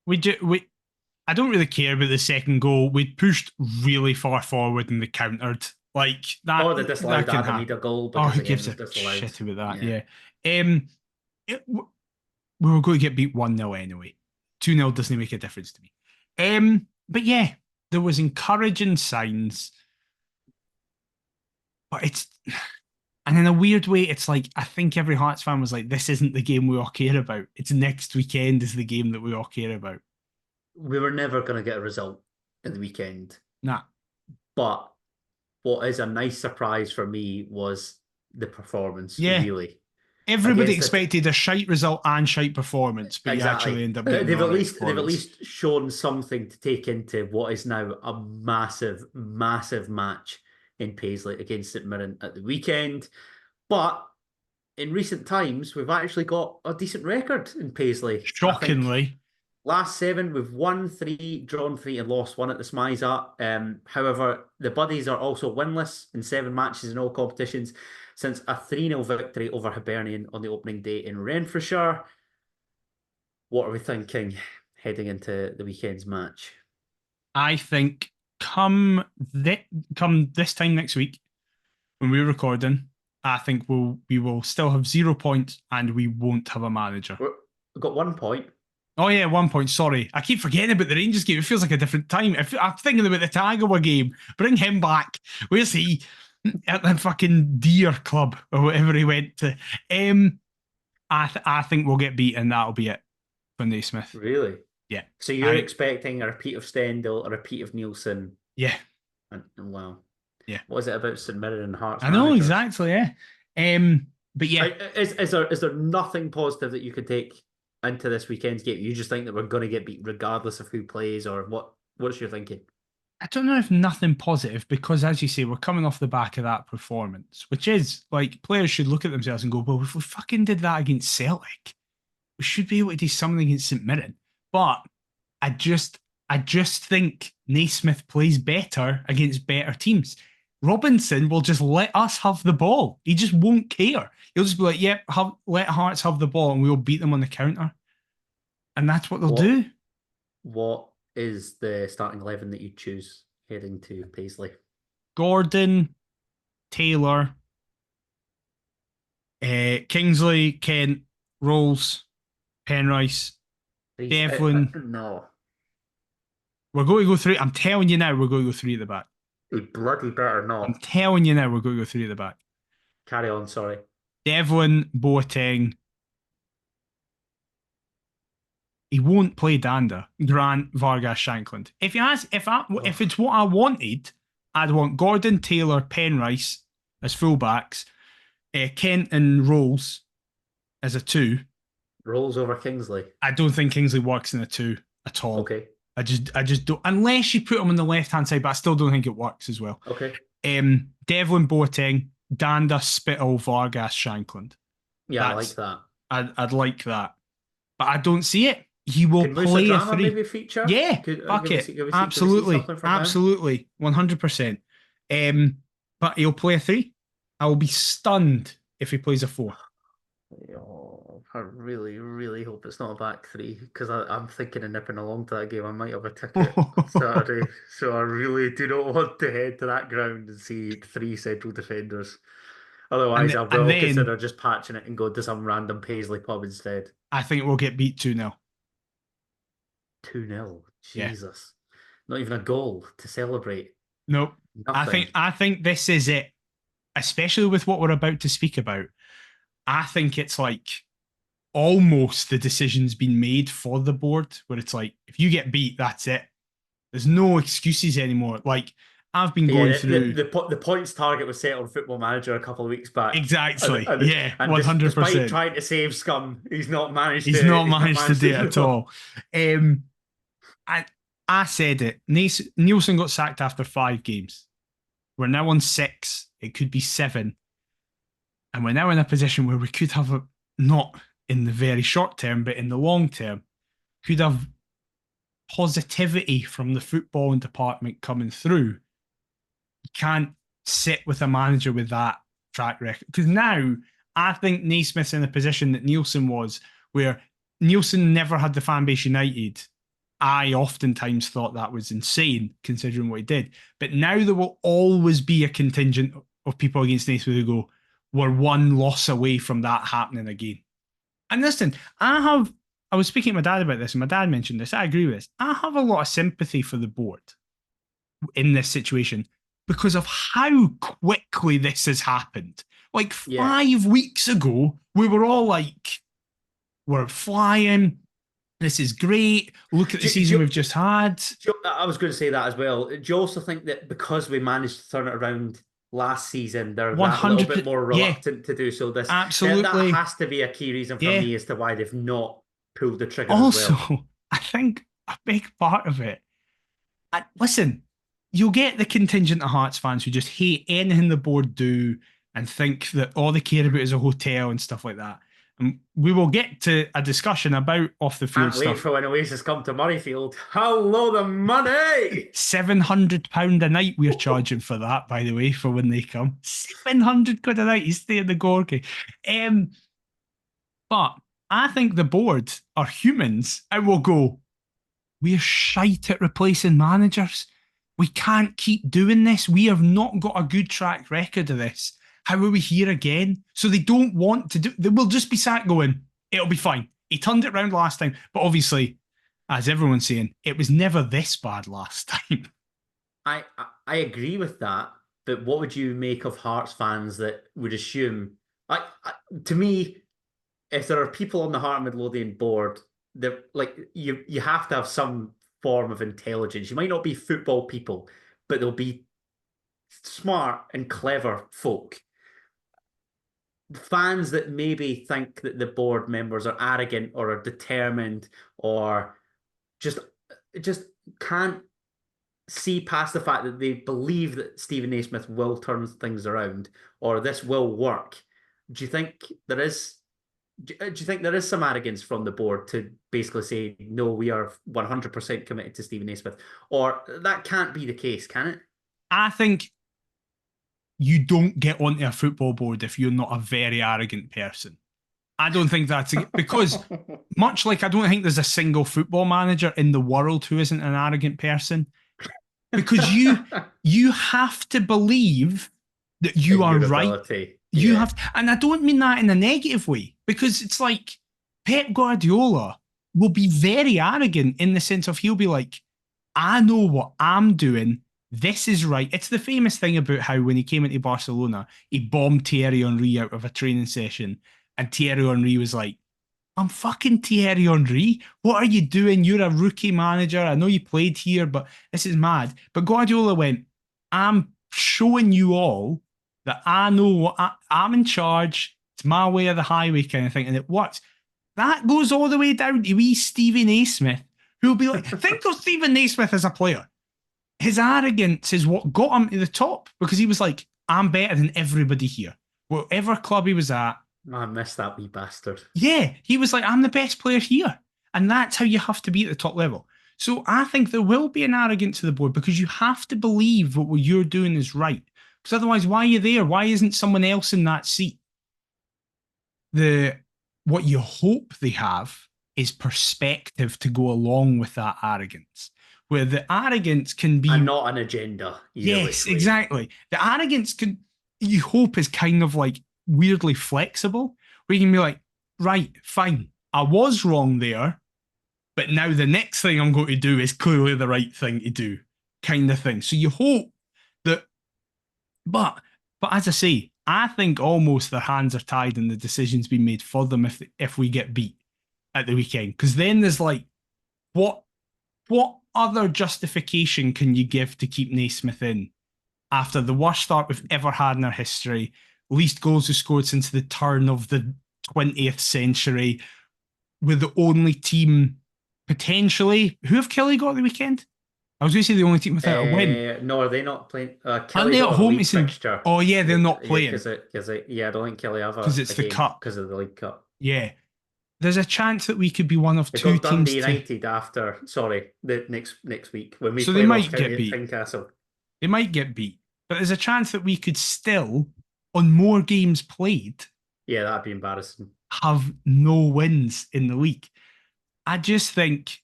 I don't really care about the second goal. We pushed really far forward and they countered. Like that. Oh, the disallowed Adam Ida goal. Oh, who gives a shit about that? Yeah. We were going to get beat 1-0 anyway. 2-0 doesn't make a difference to me. But yeah, there was encouraging signs. But and in a weird way, it's like, I think every Hearts fan was like, this isn't the game we all care about. It's next weekend is the game that we all care about. We were never going to get a result in the weekend. Nah. But what is a nice surprise for me was the performance, really. Everybody expected a shite result and shite performance, but exactly. You actually end up getting they've at least shown something to take into what is now a massive, massive match in Paisley against St Mirren at the weekend. But in recent times, we've actually got a decent record in Paisley. Shockingly. Last 7, we've won 3, drawn 3, and lost 1 at the Smiza. However, the Buddies are also winless in 7 matches in all competitions since a 3-0 victory over Hibernian on the opening day in Renfrewshire. What are we thinking heading into the weekend's match? I think come this time next week, when we're recording, I think we will still have 0 points and we won't have a manager. We've got 1 point. Oh yeah, 1 point. Sorry, I keep forgetting about the Rangers game. It feels like a different time. I'm thinking about the Tagawa game. Bring him back. Where's he? At the fucking Deer Club or whatever he went to. I think we'll get beaten. That'll be it for Naismith. Really? Yeah. So you're expecting a repeat of Stendhal, a repeat of Nielsen? Yeah. And wow. Yeah. What is it about St Mirren and Hearts? I know managers? exactly. Yeah. But yeah, is there nothing positive that you could take into this weekend's game? You just think that we're going to get beat regardless of who plays, or what? What's your thinking? I don't know if nothing positive, because as you say, we're coming off the back of that performance, which is like, players should look at themselves and go, well, if we fucking did that against Celtic, we should be able to do something against St Mirren. But I just think Naismith plays better against better teams. Robinson will just let us have the ball. He just won't care. He'll just be like, yep, let Hearts have the ball and we'll beat them on the counter. And that's what they'll do. What is the starting 11 that you choose heading to Paisley? Gordon, Taylor, Kingsley, Kent, Rolls, Penrice, Devlin. No. We're going to go through. I'm telling you now, we're going to go three at the back. You bloody better not. I'm telling you now, we're going to go three at the back. Carry on, sorry. Devlin, Boateng. He won't play Danda, Grant, Vargas, Shankland. If it's what I wanted, I'd want Gordon, Taylor, Penrice as fullbacks, Kent and Rolls as a 2. Rolls over Kingsley. I don't think Kingsley works in a 2 at all. Okay. I just don't, unless you put him on the left hand side, but I still don't think it works as well. Okay. Devlin, Boateng, Danda, Spittle, Vargas, Shankland. Yeah, I like that. I'd like that, but I don't see it. He will Can play a 3. Maybe feature? Yeah, fuck it. Absolutely, 100%. But he'll play a 3. I will be stunned if he plays a 4. Oh, I really, really hope it's not a back 3, because I'm thinking of nipping along to that game. I might have a ticket Saturday, so I really do not want to head to that ground and see 3 central defenders. Otherwise, I will consider just patching it and go to some random Paisley pub instead. I think we'll get beat 2-0. 2-0. Jesus. Yeah. Not even a goal to celebrate. Nope. Nothing. I think this is it. Especially with what we're about to speak about. I think it's like almost the decision's been made for the board, where it's like, if you get beat, that's it. There's no excuses anymore. Like, I've been going through... The points target was set on Football Manager a couple of weeks back. Exactly. And 100%. Despite trying to save scum, he's not managed to do it at all. I said it. Nielsen got sacked after 5 games. We're now on 6. It could be 7. And we're now in a position where we could have, not in the very short term, but in the long term, could have positivity from the footballing department coming through. You can't sit with a manager with that track record. Because now, I think Naismith's in a position that Nielsen was, where Nielsen never had the fan base united. I oftentimes thought that was insane, considering what he did. But now there will always be a contingent of people against Naismith who go, we're one loss away from that happening again. And listen, I was speaking to my dad about this, and my dad mentioned this. I agree with this. I have a lot of sympathy for the board in this situation because of how quickly this has happened. Like 5 weeks ago, we were all like, we're flying. This is great. Look at the season we've just had. I was going to say that as well. Do you also think that because we managed to turn it around last season, they're a little bit more reluctant to do so this? Absolutely. That has to be a key reason for me as to why they've not pulled the trigger also, as well. I think a big part of it, listen, you'll get the contingent of Hearts fans who just hate anything the board do and think that all they care about is a hotel and stuff like that. And we will get to a discussion about off the field stuff. Wait for when Oasis come to Murrayfield. Hello, the money! £700 a night we're charging for that, by the way, for when they come. £700 a night. You stay in the Gorky. But I think the board are humans and will go, we're shite at replacing managers. We can't keep doing this. We have not got a good track record of this. How are we here again? So they don't want to do. They will just be sat going, it'll be fine. He turned it around last time, but obviously, as everyone's saying, it was never this bad last time. I agree with that, but what would you make of Hearts fans that would assume? I to me, if there are people on the Heart and Midlothian board, that like you have to have some form of intelligence. You might not be football people, but they'll be smart and clever folk. Fans that maybe think that the board members are arrogant or are determined or just just can't see past the fact that they believe that Stephen Naismith will turn things around or this will work. Do you think there is do you think there is some arrogance from the board to basically say, no, we are 100% committed to Stephen Naismith? Or that can't be the case, can it? I think you don't get onto a football board if you're not a very arrogant person. I don't think that's because much like I don't think there's a single football manager in the world who isn't an arrogant person. Because you have to believe that you are right. You have, and I don't mean that in a negative way, because it's like Pep Guardiola will be very arrogant in the sense of he'll be like, I know what I'm doing. This is right. It's the famous thing about how when he came into Barcelona, he bombed Thierry Henry out of a training session, and Thierry Henry was like, I'm fucking Thierry Henry. What are you doing? You're a rookie manager. I know you played here, but this is mad. But Guardiola went, I'm showing you all that I know what I'm in charge. It's my way or the highway kind of thing. And it works. That goes all the way down to wee Stephen Naismith, who'll be like, think of Stephen Naismith as a player. His arrogance is what got him to the top because he was like, I'm better than everybody here. Whatever club he was at, I missed that wee bastard. yeah, he was like, I'm the best player here. And that's how you have to be at the top level. So I think there will be an arrogance to the board because you have to believe that what you're doing is right. Because otherwise, why are you there? Why isn't someone else in that seat? What you hope they have is perspective to go along with that arrogance. Where the arrogance can be and not an agenda. Yes, exactly. The arrogance you hope is kind of like weirdly flexible, where you can be like, right, fine, I was wrong there, but now the next thing I'm going to do is clearly the right thing to do, kind of thing. So you hope that, but as I say, I think almost their hands are tied and the decision's been made for them if we get beat at the weekend. Because then there's like, what other justification can you give to keep Naismith in after the worst start we've ever had in our history, least goals we scored since the turn of the 20th century, with the only team potentially, who have Kelly got at the weekend? I was going to say the only team without a win. No, are they not playing? Kelly they at home? Fixture. Oh yeah, they're not playing. Yeah, I don't think Kelly have because it's the cup because of the League Cup. Yeah, there's a chance that we could be one of they two got Dundee teams. United after the next week when we so play they might Ross get beat. Tynecastle. They might get beat, but there's a chance that we could still, on more games played, yeah, that'd be embarrassing. Have no wins in the league. I just think.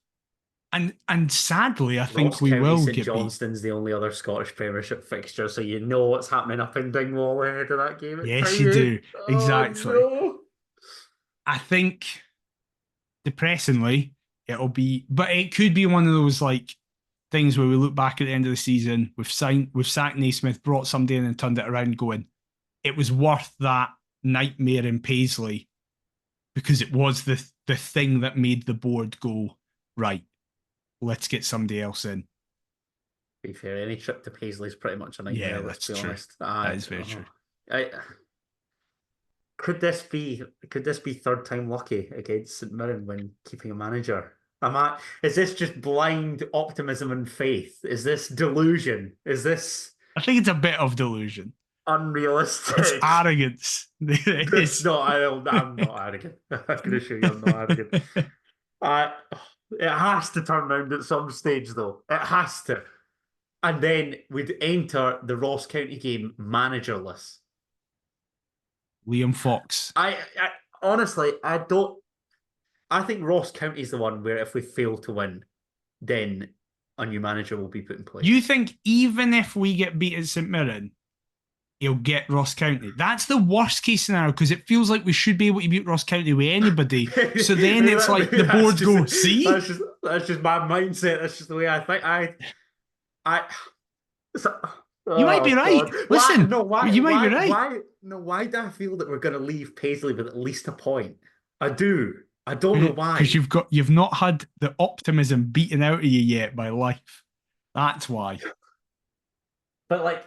And sadly, I think we will St. get Johnstone's the only other Scottish Premiership fixture, so you know what's happening up in Dingwall ahead of that game. Yes, you do. Exactly. No. I think, depressingly, it'll be, but it could be one of those like things where we look back at the end of the season, we've sacked Naismith, brought somebody in and turned it around, going, it was worth that nightmare in Paisley because it was the thing that made the board go, right, let's get somebody else in. To be fair, any trip to Paisley is pretty much a nightmare. Yeah, that's true. Honest. That is very true. Could this be third time lucky against St Mirren when keeping a manager? Is this just blind optimism and faith? Is this delusion? Is this? I think it's a bit of delusion. Unrealistic. It's arrogance. It's not. I'm not arrogant. I can assure you, I'm not arrogant. It has to turn around at some stage, though. It has to. And then we'd enter the Ross County game managerless. Liam Fox. I honestly, I don't. I think Ross County is the one where if we fail to win, then a new manager will be put in place. You think even if we get beat at St Mirren, he'll get Ross County? That's the worst case scenario because it feels like we should be able to beat Ross County with anybody. So then it's like the board go, see? That's just my mindset. That's just the way I think. So, You might be right. God. Listen, you might be right. Why do I feel that we're going to leave Paisley with at least a point? I do. I don't know why. Because you've not had the optimism beaten out of you yet by life. That's why. But like,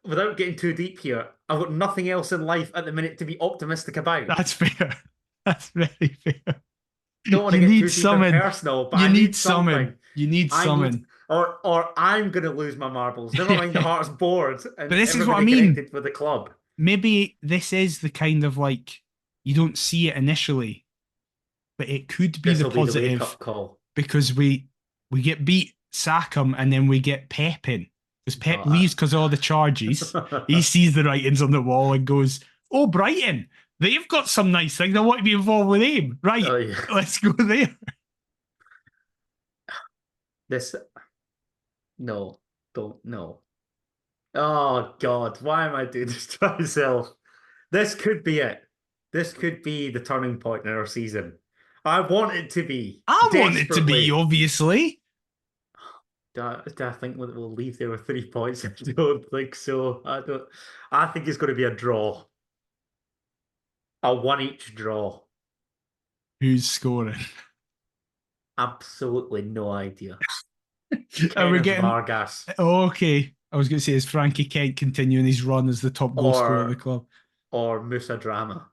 without getting too deep here, I've got nothing else in life at the minute to be optimistic about. That's fair. That's very fair. Don't want to get too deep and personal, but I need something. You need something. Or I'm going to lose my marbles. Never mind the Hearts board. And but this is what I mean. With the club. Maybe this is the kind of like, you don't see it initially, but it could be the positive wake-up call. Because we get beat, sack him, and then we get Pep in. Because Pep leaves because of all the charges. He sees the writings on the wall and goes, "Oh, Brighton, they've got some nice things. I want to be involved with them. Right, let's go there." No, don't, no. Oh, God, why am I doing this to myself? This could be it. This could be the turning point in our season. I want it to be. I want it to be, obviously. Do I think we'll leave there with 3 points? I don't think so. I think it's going to be a draw. A 1-each draw. Who's scoring? Absolutely no idea. Are we getting Vargas? Oh, okay. I was going to say, is Frankie Kent continuing his run as the top goal scorer of the club? Or Musa Drama?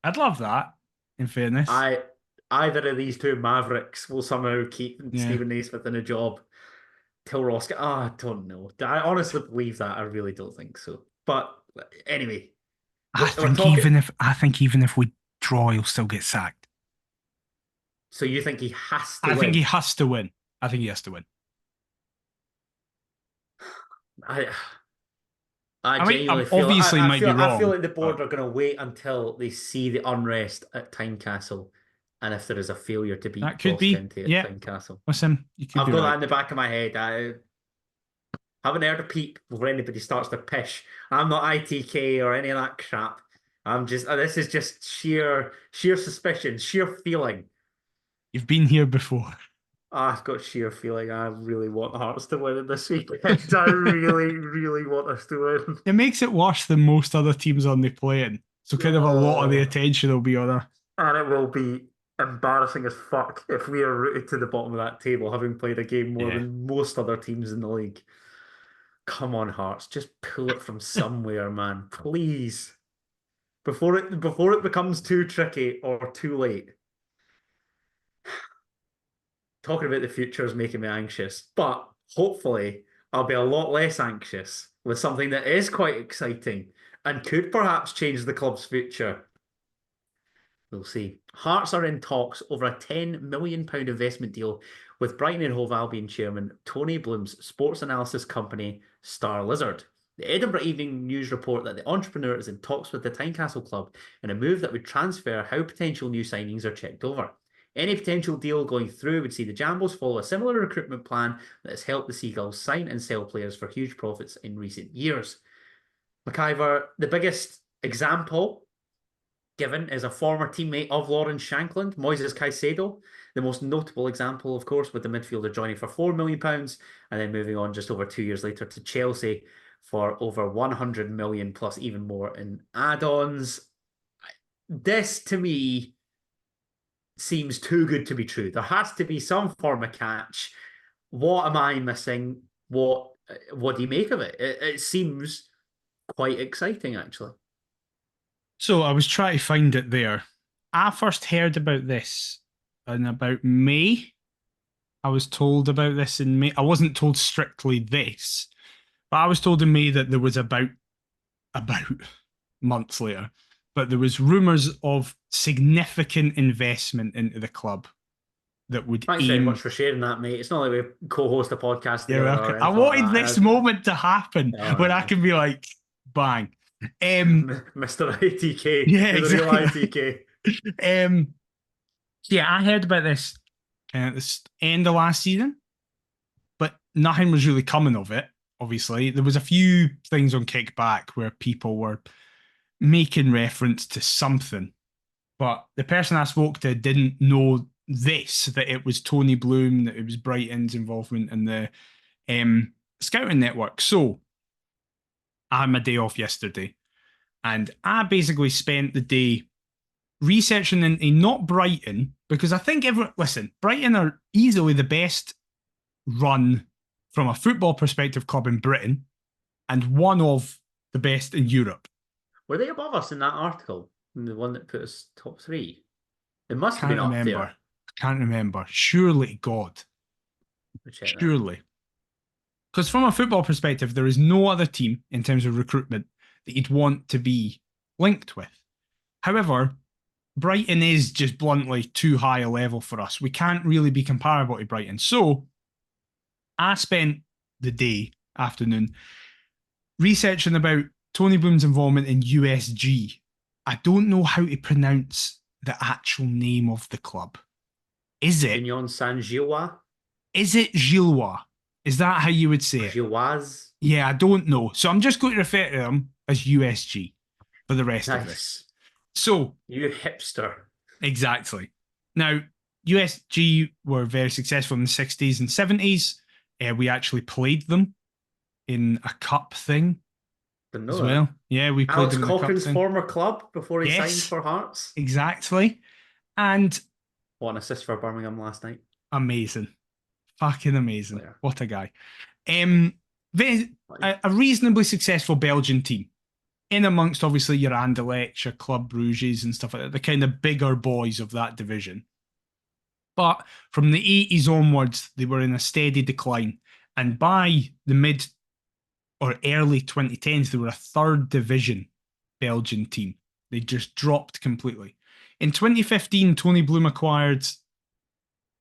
I'd love that, in fairness. Either of these two Mavericks will somehow keep Stephen Naismith in a job till Ross. I don't know. I honestly believe that. I really don't think so. But anyway, I think even if we draw, he'll still get sacked. So you think he has to win? I think he has to win. I think he has to win. I genuinely feel obviously might be wrong. I feel like the board are going to wait until they see the unrest at Tynecastle, and if there is a failure to beat Ross County at Tynecastle. Listen, I've got that in the back of my head. I haven't heard a peep before anybody starts to pish. I'm not ITK or any of that crap. This is just sheer suspicion, sheer feeling. You've been here before. I've got sheer feeling. I really want Hearts to win this weekend. I really, really want us to win. It makes it worse than most other teams on the playing. So kind of a lot of the attention will be on us. And it will be embarrassing as fuck if we are rooted to the bottom of that table, having played a game more than most other teams in the league. Come on, Hearts, just pull it from somewhere, man, please. Before it becomes too tricky or too late. Talking about the future is making me anxious, but hopefully I'll be a lot less anxious with something that is quite exciting and could perhaps change the club's future. We'll see. Hearts are in talks over a £10 million investment deal with Brighton and Hove Albion chairman Tony Bloom's sports analysis company Star Lizard. The Edinburgh Evening News report that the entrepreneur is in talks with the Tynecastle club in a move that would transfer how potential new signings are checked over. Any potential deal going through would see the Jambos follow a similar recruitment plan that has helped the Seagulls sign and sell players for huge profits in recent years. McIver, the biggest example given is a former teammate of Lawrence Shankland, Moises Caicedo. The most notable example, of course, with the midfielder joining for £4 million and then moving on just over 2 years later to Chelsea for over 100 million plus even more in add-ons. This, to me, seems too good to be true. There has to be some form of catch. What am I missing? What do you make of it? It seems quite exciting, actually. So I was trying to find it there. I first heard about this in about May. I was told about this in May. I wasn't told strictly this, but I was told in May that there was about months later, but there was rumours of significant investment into the club that would Thanks very much for sharing that, mate. It's not like we co-host a podcast. I wanted this moment to happen when I can be like, bang. Mr. ITK. Yeah, exactly. The real ITK. Yeah, I heard about this at the end of last season. nothing was really coming of it. Obviously, there was a few things on Kickback where people were making reference to something, but the person I spoke to didn't know this, that it was Tony Bloom, that it was Brighton's involvement in the scouting network. So I had my day off yesterday, and I basically spent the day researching into not Brighton, because I think listen, Brighton are easily the best run from a football perspective club in Britain, and one of the best in Europe. Were they above us in that article? The one that put us top three? It must have Can't been up remember. there. Can't remember. Surely, God. We'll check that. Surely. Because from a football perspective, there is no other team in terms of recruitment that you'd want to be linked with. However, Brighton is just bluntly too high a level for us. We can't really be comparable to Brighton. So I spent the afternoon, researching about Tony Bloom's involvement in USG. I don't know how to pronounce the actual name of the club. Is it? Union Saint-Gilloise? Is it Gillois? Is that how you would say it? Gilloise? Yeah, I don't know. So I'm just going to refer to them as USG for the rest of this. So, you hipster. Exactly. Now, USG were very successful in the 60s and 70s. We actually played them in a cup thing as well. Yeah, we played Alex them in Cochrane's a cup former club before he Yes. signed for Hearts. Exactly. And what an assist for Birmingham last night. Amazing. Fucking amazing. Player. What a guy. A reasonably successful Belgian team. In amongst, obviously, your Anderlecht, your Club Bruges and stuff like that. The kind of bigger boys of that division. But from the 80s onwards, they were in a steady decline. And by the mid or early 2010s, they were a third division Belgian team. They just dropped completely. In 2015, Tony Bloom acquired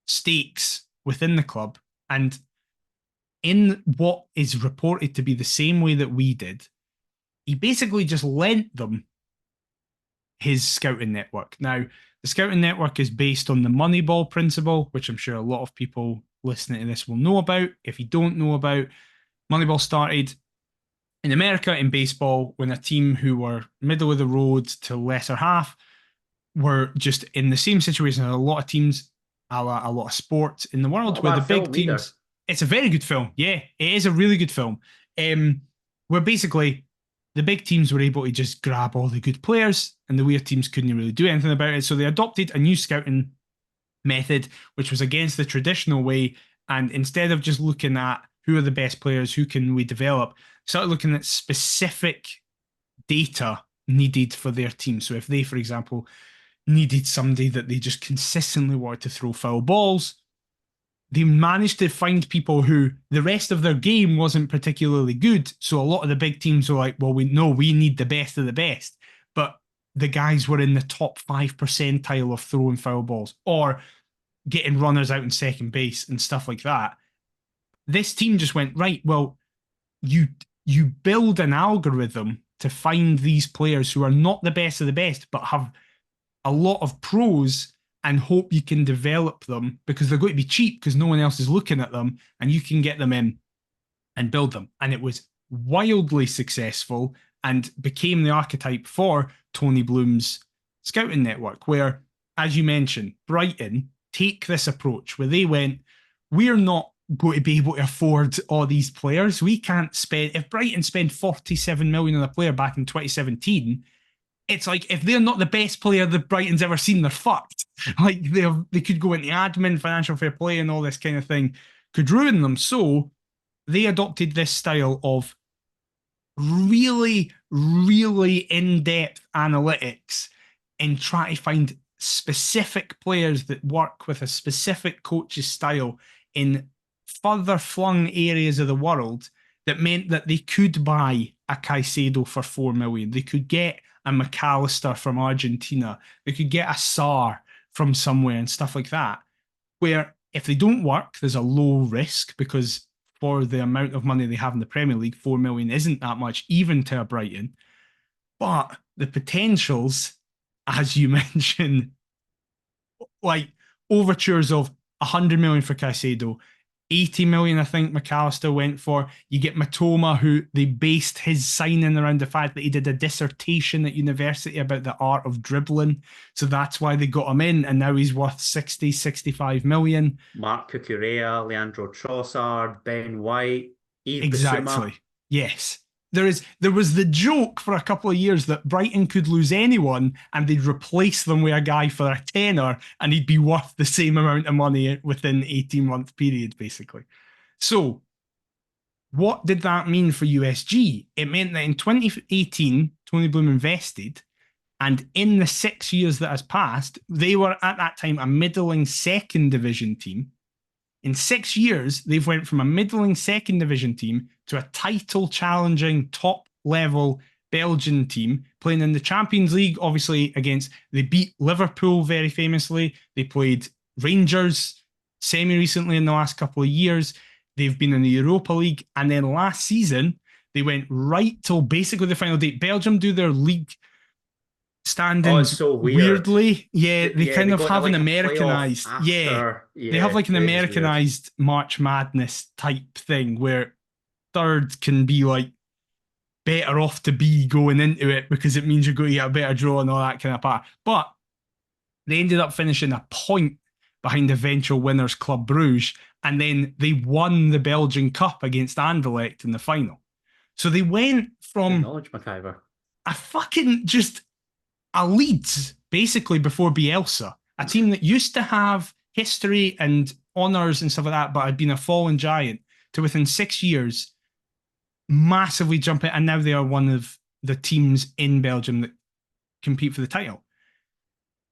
stakes within the club, and in what is reported to be the same way that we did, he basically just lent them his scouting network. Now, the scouting network is based on the Moneyball principle, which I'm sure a lot of people listening to this will know about. If you don't know about, Moneyball started in America in baseball when a team who were middle of the road to lesser half were just in the same situation as a lot of teams, a lot of sports in the world, where the big teams. Either. It's a very good film. Yeah, it is a really good film. Where basically the big teams were able to just grab all the good players, and the weird teams couldn't really do anything about it. So they adopted a new scouting method, which was against the traditional way. And instead of just looking at who are the best players, who can we develop, started looking at specific data needed for their team. So if they, for example, needed somebody that they just consistently wanted to throw foul balls, they managed to find people who the rest of their game wasn't particularly good. So a lot of the big teams were like, well, we need the best of the best. But the guys were in the top 5 percentile of throwing foul balls or getting runners out in second base and stuff like that. This team just went, right, well, you build an algorithm to find these players who are not the best of the best, but have a lot of pros, and hope you can develop them because they're going to be cheap because no one else is looking at them, and you can get them in and build them. And it was wildly successful and became the archetype for Tony Bloom's scouting network, where, as you mentioned, Brighton take this approach where they went, we're not going to be able to afford all these players. We can't spend, if Brighton spend 47 million on a player back in 2017, it's like, if they're not the best player that Brighton's ever seen, they're fucked. Like, they could go into admin, financial fair play, and all this kind of thing could ruin them. So they adopted this style of really, really in-depth analytics and try to find specific players that work with a specific coach's style in further flung areas of the world. That meant that they could buy a Caicedo for 4 million. They could get a McAllister from Argentina. They could get a Sarr from somewhere and stuff like that. Where if they don't work, there's a low risk because for the amount of money they have in the Premier League, 4 million isn't that much, even to a Brighton. But the potentials, as you mentioned, like overtures of 100 million for Caicedo, 80 million, I think McAllister went for. You get Matoma, who they based his signing around the fact that he did a dissertation at university about the art of dribbling. So that's why they got him in. And now he's worth 60, 65 million. Mark Cucurella, Leandro Trossard, Ben White, Yves Bissouma. Exactly. Yes. There was the joke for a couple of years that Brighton could lose anyone and they'd replace them with a guy for a tenner and he'd be worth the same amount of money within 18-month period, basically. So what did that mean for USG? It meant that in 2018, Tony Bloom invested, and in the 6 years that has passed, they were at that time a middling second division team. In 6 years, they've went from a middling second division team to a title challenging top level Belgian team playing in the Champions League, obviously they beat Liverpool very famously. They played Rangers semi-recently in the last couple of years. They've been in the Europa League. And then last season, they went right till basically the final date. Belgium do their league standings so weirdly. Yeah, they kind of have like an Americanized. They have like an Americanized March Madness type thing where third can be like better off to be going into it because it means you're going to get a better draw and all that kind of part. But they ended up finishing a point behind eventual winners Club Bruges, and then they won the Belgian Cup against Anderlecht in the final. So they went from knowledge, McIver. A fucking just a Leeds, basically before Bielsa, a team that used to have history and honours and stuff like that, but had been a fallen giant, to within 6 years massively jump it, and now they are one of the teams in Belgium that compete for the title.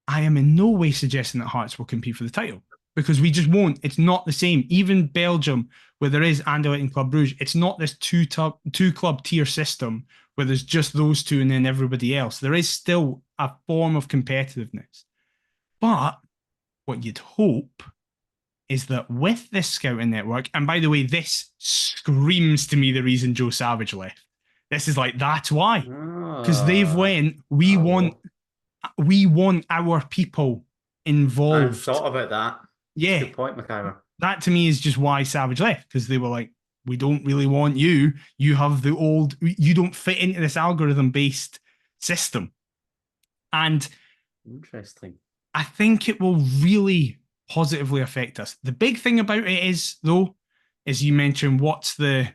I am in no way suggesting that Hearts will compete for the title because we just won't. It's not the same. Even Belgium, where there is Anderlecht and Club Brugge, it's not this two club tier system where there's just those two and then everybody else. There is still a form of competitiveness. But what you'd hope is that with this scouting network, and by the way, this screams to me the reason Joe Savage left. This is like, that's why. Because they've went, we want our people involved. I've thought about that. Yeah. Good point, McIver. That to me is just why Savage left, because they were like, we don't really want you. You have you don't fit into this algorithm-based system. And interesting. I think it will really positively affect us. The big thing about it is, though, is you mentioned what's the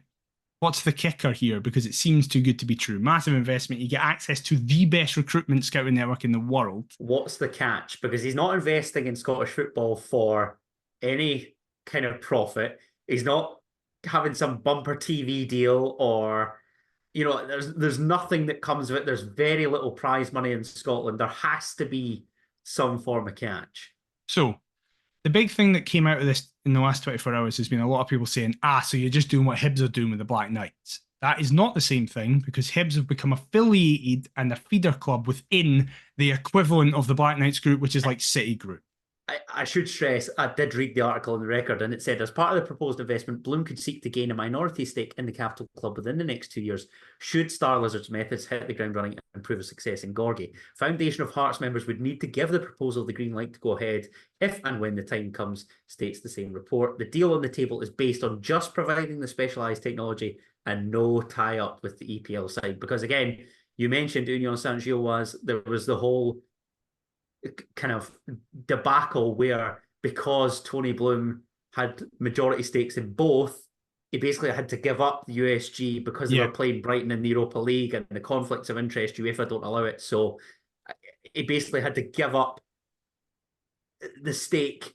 kicker here, because it seems too good to be true. Massive investment. You get access to the best recruitment scouting network in the world. What's the catch? Because he's not investing in Scottish football for any kind of profit. He's not having some bumper TV deal or, there's nothing that comes of it. There's very little prize money in Scotland. There has to be some form of catch. So the big thing that came out of this in the last 24 hours has been a lot of people saying, so you're just doing what Hibs are doing with the Black Knights. That is not the same thing, because Hibs have become affiliated and a feeder club within the equivalent of the Black Knights group, which is like City Group. I should stress, I did read the article in the Record, and it said, as part of the proposed investment, Bloom could seek to gain a minority stake in the capital club within the next 2 years, should Star Lizard's methods hit the ground running and prove a success in Gorgie. Foundation of Hearts members would need to give the proposal the green light to go ahead if and when the time comes, states the same report. The deal on the table is based on just providing the specialised technology and no tie-up with the EPL side. Because again, you mentioned Union Saint-Gilloise, there was the whole kind of debacle where, because Tony Bloom had majority stakes in both, he basically had to give up the USG because they were playing Brighton in the Europa League and the conflicts of interest, UEFA don't allow it. So he basically had to give up the stake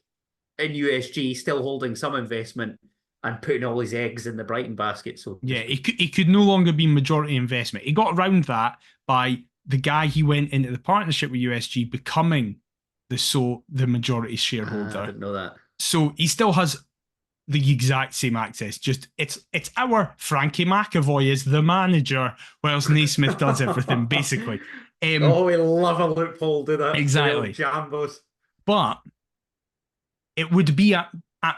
in USG, still holding some investment and putting all his eggs in the Brighton basket. So he could no longer be majority investment. He got around that by the guy he went into the partnership with USG becoming the majority shareholder. I didn't know that. So he still has the exact same access. Just it's our Frankie McAvoy is the manager, whilst Naismith does everything, basically. We love a loophole, do that. Exactly. Jambos. But it would be at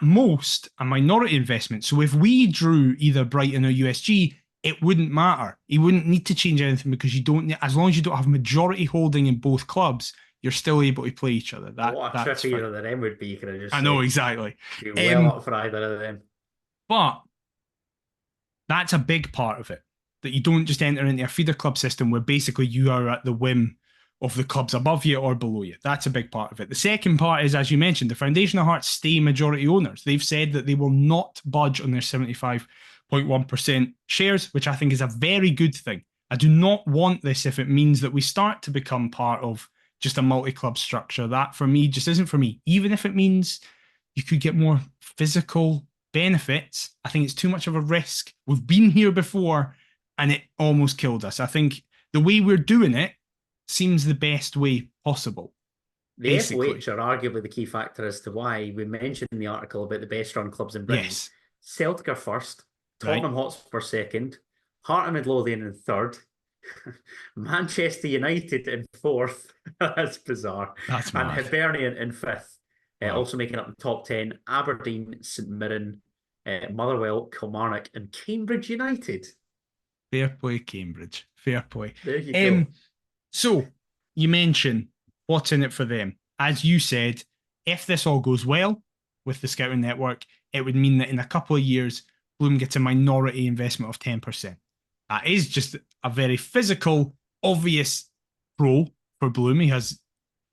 most a minority investment. So if we drew either Brighton or USG, it wouldn't matter. You wouldn't need to change anything, because you don't. As long as you don't have majority holding in both clubs, you're still able to play each other. What a trip either of them would be. I know, exactly. Be well up for either of them. But that's a big part of it, that you don't just enter into a feeder club system where basically you are at the whim of the clubs above you or below you. That's a big part of it. The second part is, as you mentioned, the Foundation of Hearts stay majority owners. They've said that they will not budge on their 75.1% shares, which I think is a very good thing. I do not want this if it means that we start to become part of just a multi-club structure. That, for me, just isn't for me. Even if it means you could get more physical benefits, I think it's too much of a risk. We've been here before and it almost killed us. I think the way we're doing it seems the best way possible. The FOH are arguably the key factor as to why we mentioned in the article about the best run clubs in Britain. Yes. Celtic are first, Tottenham Hotspur second, Heart and Midlothian in third, Manchester United in fourth. That's bizarre. That's and mad. Hibernian in fifth. Wow. Also making up the top 10, Aberdeen, St Mirren, Motherwell, Kilmarnock, and Cambridge United. Fair play, Cambridge. Fair play. There you go. So, you mentioned what's in it for them. As you said, if this all goes well with the scouting network, it would mean that in a couple of years, Bloom gets a minority investment of 10%. That is just a very physical, obvious pro for Bloom. He has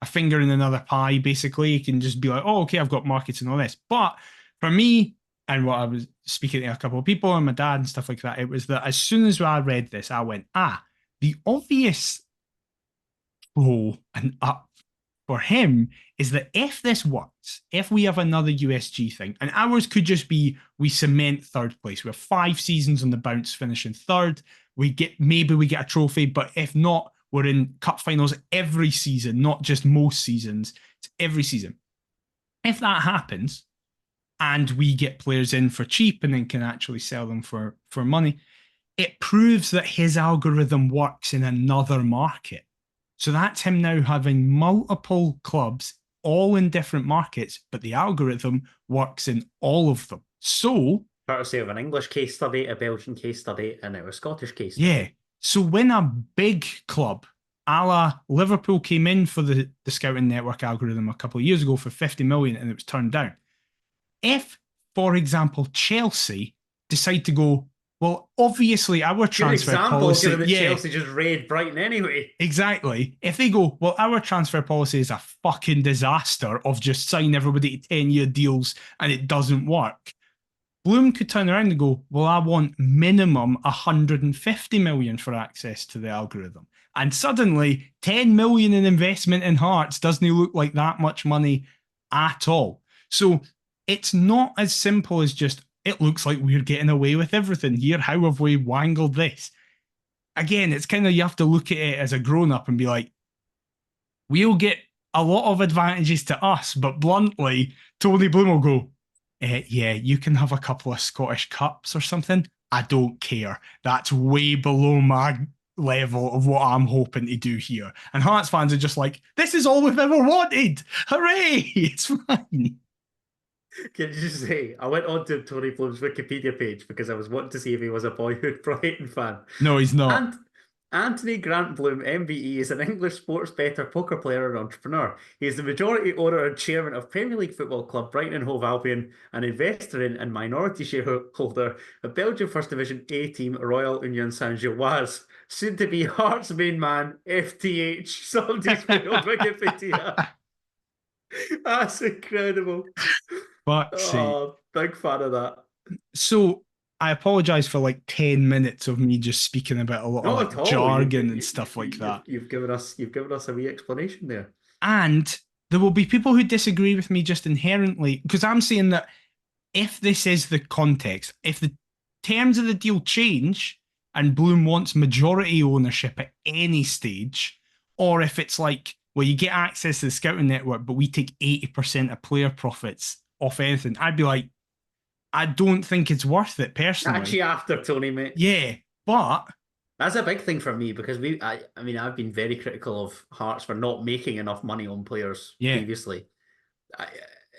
a finger in another pie, basically. He can just be like, oh, okay, I've got markets and all this. But for me, and what I was speaking to a couple of people and my dad and stuff like that, it was that as soon as I read this, I went, the obvious pro and up for him is that if this works, if we have another USG thing, and ours could just be we cement third place. We have 5 seasons on the bounce, finishing third. Maybe we get a trophy, but if not, we're in cup finals every season, not just most seasons. It's every season. If that happens, and we get players in for cheap and then can actually sell them for money, it proves that his algorithm works in another market. So that's him now having multiple clubs, all in different markets, but the algorithm works in all of them. So, courtesy of an English case study, a Belgian case study, and now a Scottish case study. Yeah. So when a big club, a la Liverpool, came in for the scouting network algorithm a couple of years ago for 50 million and it was turned down. If, for example, Chelsea decide to go, well, obviously our transfer policy... Given that Chelsea just raid Brighton anyway. Exactly. If they go, well, our transfer policy is a fucking disaster of just sign everybody to 10-year deals and it doesn't work, Bloom could turn around and go, well, I want minimum 150 million for access to the algorithm. And suddenly 10 million in investment in Hearts doesn't look like that much money at all. So it's not as simple as just, it looks like we're getting away with everything here. How have we wangled this? Again, it's kind of, you have to look at it as a grown-up and be like, we'll get a lot of advantages to us, but bluntly, Tony Bloom will go, yeah, you can have a couple of Scottish Cups or something. I don't care. That's way below my level of what I'm hoping to do here. And Hearts fans are just like, this is all we've ever wanted. Hooray! It's fine. Can you just say, I went on to Tony Bloom's Wikipedia page because I was wanting to see if he was a boyhood Brighton fan. No, he's not. And Anthony Grant Bloom, MBE, is an English sports bettor, poker player and entrepreneur. He is the majority owner and chairman of Premier League football club Brighton and Hove Albion, an investor in and minority shareholder of Belgian First Division A team Royal Union Saint-Gilloise, soon to be Hearts main man, FTH. Somebody's put on Wikipedia. That's incredible. Big fan of that. So I apologise for like 10 minutes of me just speaking about a lot of jargon and stuff like that. You've given us a wee explanation there. And there will be people who disagree with me just inherently, because I'm saying that if this is the context, if the terms of the deal change and Bloom wants majority ownership at any stage, or if it's like, well, you get access to the scouting network, but we take 80% of player profits off anything, I'd be like, I don't think it's worth it personally. Actually, after Tony, mate. Yeah, but that's a big thing for me because I mean, I've been very critical of Hearts for not making enough money on players previously.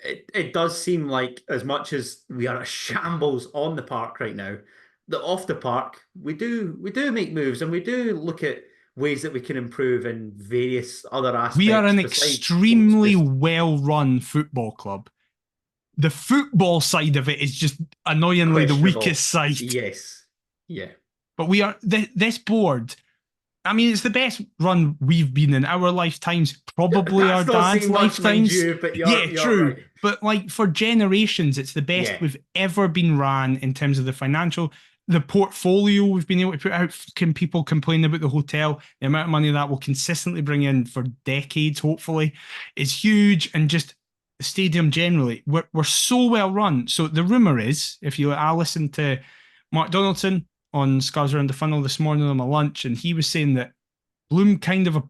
It does seem like, as much as we are a shambles on the park right now, that off the park we do make moves and we do look at ways that we can improve in various other aspects. We are an extremely well-run football club. The football side of it is just annoyingly the questionable. weakest side. Yes. Yeah. But we are this board. I mean, it's the best run we've been in our lifetimes, probably our That's not dad's saying much, mind lifetimes. you, but Yeah, you're true. right. But like for generations, it's the best Yeah. we've ever been ran in terms of the financial, the portfolio we've been able to put out. Can people complain about the hotel? The amount of money that will consistently bring in for decades, hopefully, is huge. And just the stadium generally, we're so well run. So the rumor is, I listened to Mark Donaldson on Scars Around the Funnel this morning on my lunch, and he was saying that Bloom kind of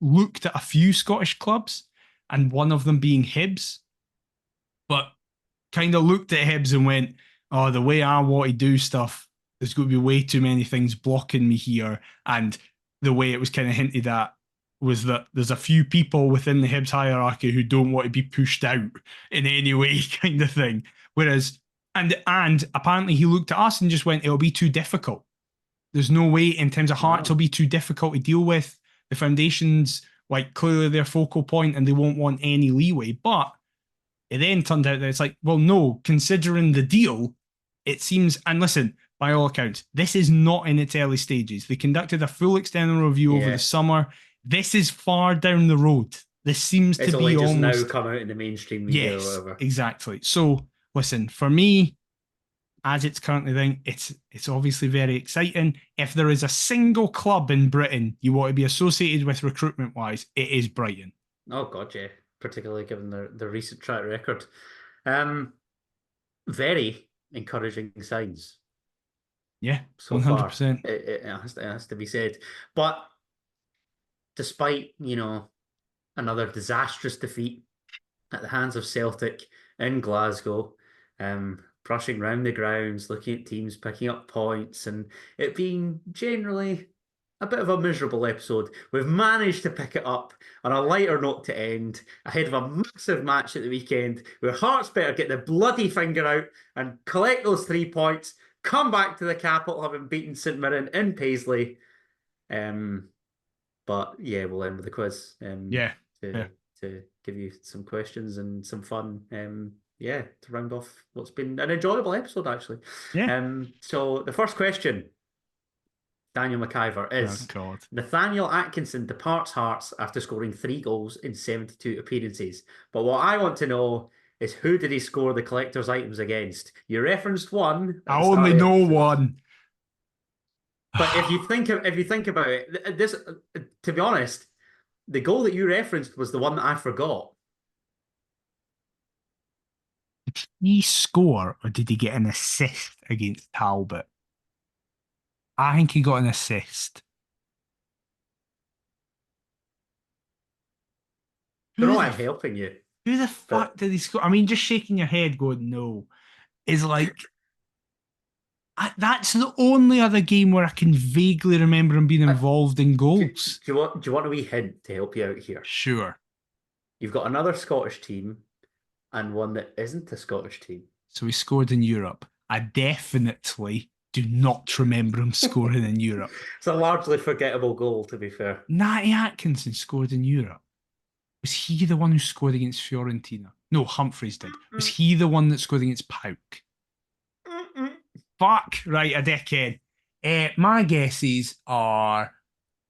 looked at a few Scottish clubs, and one of them being Hibs, but kind of looked at Hibs and went, "Oh, the way I want to do stuff, there's going to be way too many things blocking me here." And the way it was kind of hinted at was that there's a few people within the Hibs hierarchy who don't want to be pushed out in any way, kind of thing. Whereas, and apparently he looked at us and just went, "It'll be too difficult. There's no way in terms of Hearts Wow. will be too difficult to deal with. The foundation's like clearly their focal point and they won't want any leeway." But it then turned out that it's like, well, no, considering the deal, it seems, and listen, by all accounts, this is not in its early stages. They conducted a full external review over the Yeah. summer. This is far down the road. This seems to It's only be just now almost, come out in the mainstream media or yes, whatever. exactly. So listen, for me, as it's currently thing, it's obviously very exciting. If there is a single club in Britain you want to be associated with recruitment wise, it is Brighton. Oh God, yeah. Particularly given the recent track record. Um, very encouraging signs Yeah, so far. 100%. It has to be said. But despite, another disastrous defeat at the hands of Celtic in Glasgow, brushing round the grounds, looking at teams picking up points, and it being generally a bit of a miserable episode. We've managed to pick it up on a lighter note to end, ahead of a massive match at the weekend, where Hearts better get the bloody finger out and collect those 3 points, come back to the capital having beaten St Mirren in Paisley. Um, but yeah, we'll end with a quiz Yeah, yeah, to to give you some questions and some fun. Yeah, to round off what's been an enjoyable episode actually. yeah. So the first question, Daniel McIver, Oh is God. Nathaniel Atkinson departs Hearts after scoring 3 goals in 72 appearances. But what I want to know is, who did he score the collector's items against? You referenced one at I the only start of the know episode. one. But if you think about it, this, to be honest, the goal that you referenced was the one that I forgot. Did he score or did he get an assist against Talbot? I think he got an assist. I don't Who know why the I'm helping you, who the fuck but did he score? I mean, just shaking your head, going no, is like that's the only other game where I can vaguely remember him being uh, involved in do, do goals. you want do you want a wee hint to help you out here? Sure. You've got another Scottish team and one that isn't a Scottish team. So he scored in Europe. I definitely do not remember him scoring in Europe. It's a largely forgettable goal, to be fair. Natty Atkinson scored in Europe. Was he the one who scored against Fiorentina? No, Humphreys did. Was Mm-mm, he the one that scored against Pauk? mm-mm. Fuck, right, a dickhead. My guesses are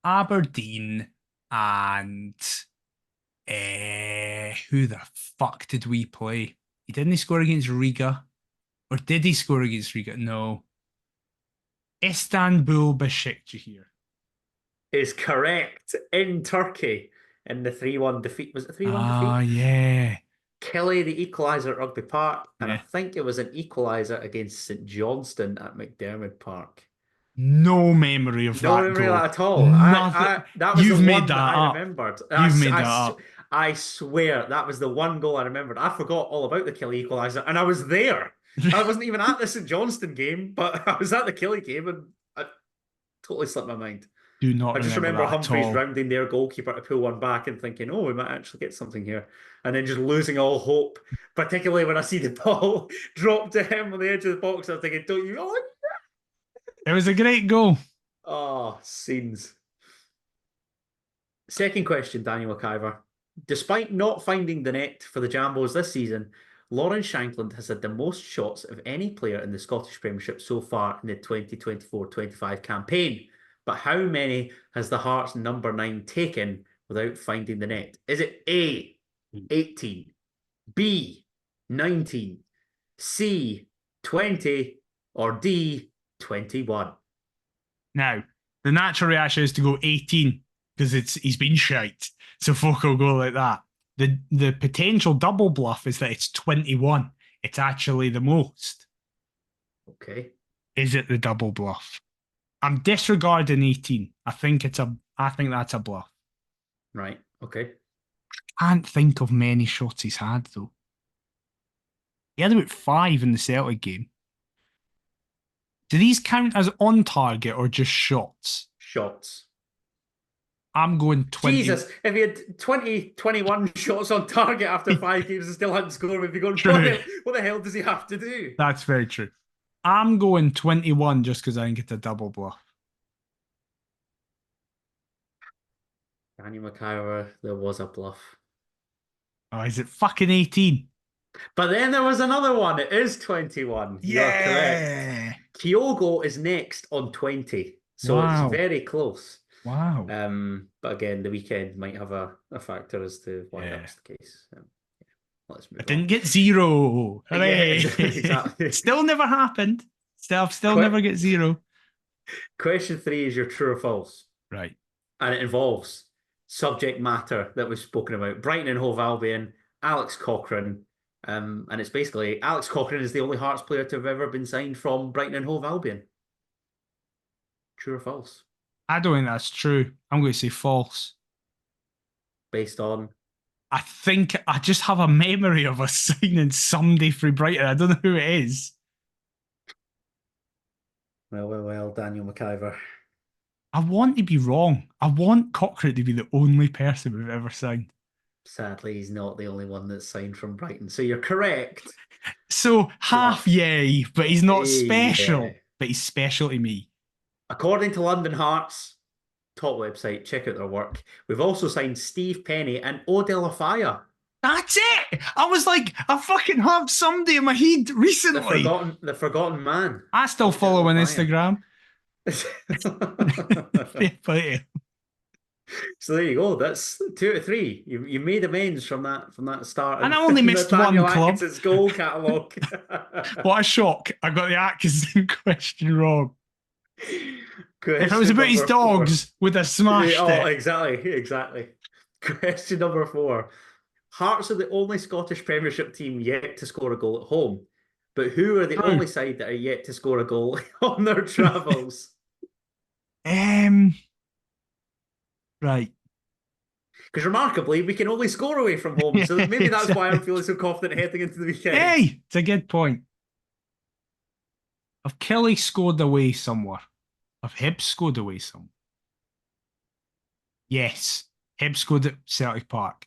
Aberdeen and who the fuck did we play? He didn't score against Riga. Or did he score against Riga? No. Istanbul Besiktas. Is correct in Turkey in the 3-1 defeat. Was it 3-1 Ah, defeat? yeah. Kelly, the equaliser at Rugby Park, and I Yeah. think it was an equaliser against St Johnston at McDermott Park. No memory of No that memory of goal. that at all. Nothing. That was the You've made one that that I up. remembered. You've made that up. I swear that was the one goal I remembered. I forgot all about the Kelly equaliser, and I was there. I wasn't even at the St Johnston game, but I was at the Kelly game, and I totally slipped my mind. Do not I just remember remember that at Humphreys all. rounding their goalkeeper to pull one back and thinking, "Oh, we might actually get something here," and then just losing all hope. Particularly when I see the ball drop to him on the edge of the box, I'm thinking, "Don't you?" It was a great goal. Oh, scenes. Second question, Daniel McIver. Despite not finding the net for the Jambos this season, Lauren Shankland has had the most shots of any player in the Scottish Premiership so far in the 2024-25 campaign. But how many has the Hearts number 9 taken without finding the net? Is it A, 18, B, 19, C, 20, or D, 21? Now, the natural reaction is to go 18 because he's been shite. So folk will go like that. The potential double bluff is that it's 21. It's actually the most. Okay. Is it the double bluff? I'm disregarding 18. I think that's a bluff. Right. Okay. Can't think of many shots he's had though. He had about 5 in the Celtic game. Do these count as on target or just shots? Shots. I'm going 20. Jesus, if he had 20, 21 shots on target after 5 games and still hadn't scored, we'd be going, what the hell does he have to do? That's very true. I'm going 21 just because I think it's a double bluff. Daniel McIver, there was a bluff. Oh, is it fucking 18? But then there was another one. It is 21. Yeah. You're correct. Kyogo is next on 20. So It's very close. Wow. But again, the weekend might have a factor as to why that's the case. Let's move on. Didn't get 0. Hooray. Yeah, exactly. Still never happened. Still never get 0. Question 3 is your true or false. Right. And it involves subject matter that we've spoken about. Brighton and Hove Albion, Alex Cochrane. And it's basically Alex Cochrane is the only Hearts player to have ever been signed from Brighton and Hove Albion. True or false? I don't think that's true. I'm going to say false. Based on? I think I just have a memory of us signing somebody for Brighton. I don't know who it is. Well, Daniel McIver. I want to be wrong. I want Cochrane to be the only person we've ever signed. Sadly, he's not the only one that's signed from Brighton. So you're correct. So half yay, but he's not special. Yeah. But he's special to me. According to London Hearts, top website, check out their work. We've also signed Steve Penny and Odell Afaya. That's it. I was like, I fucking have somebody in my head recently. The forgotten man. I still follow on Instagram. So there you go. That's 2 out of 3. You made amends from that start. And I only missed one club. Atkinson's goal catalogue. What a shock! I got the Atkinson question wrong. If it was about his dogs, would have smashed it. Exactly. Question number 4. Hearts are the only Scottish Premiership team yet to score a goal at home. But who are the only side that are yet to score a goal on their travels? Right. Because remarkably, we can only score away from home. So maybe that's why I'm feeling so confident heading into the weekend. Hey, it's a good point. Have Kelly scored away somewhere? Have Hibs scored away somewhere? Yes. Hibs scored at Celtic Park.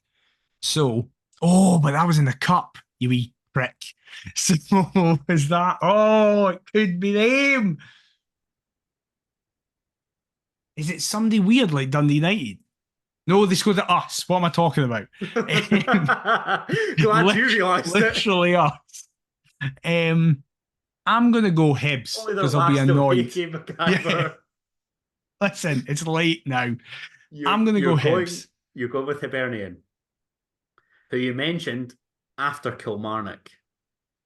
So, but that was in the cup, you wee prick. So, is that? Oh, it could be them. Is it somebody weird like Dundee United? No, they scored at us. What am I talking about? Glad you realised it. Literally us. I'm going to go Hibs because I'll be annoyed. Yeah. Listen, it's late now. I'm going to go Hibs. You're going with Hibernian, who you mentioned after Kilmarnock.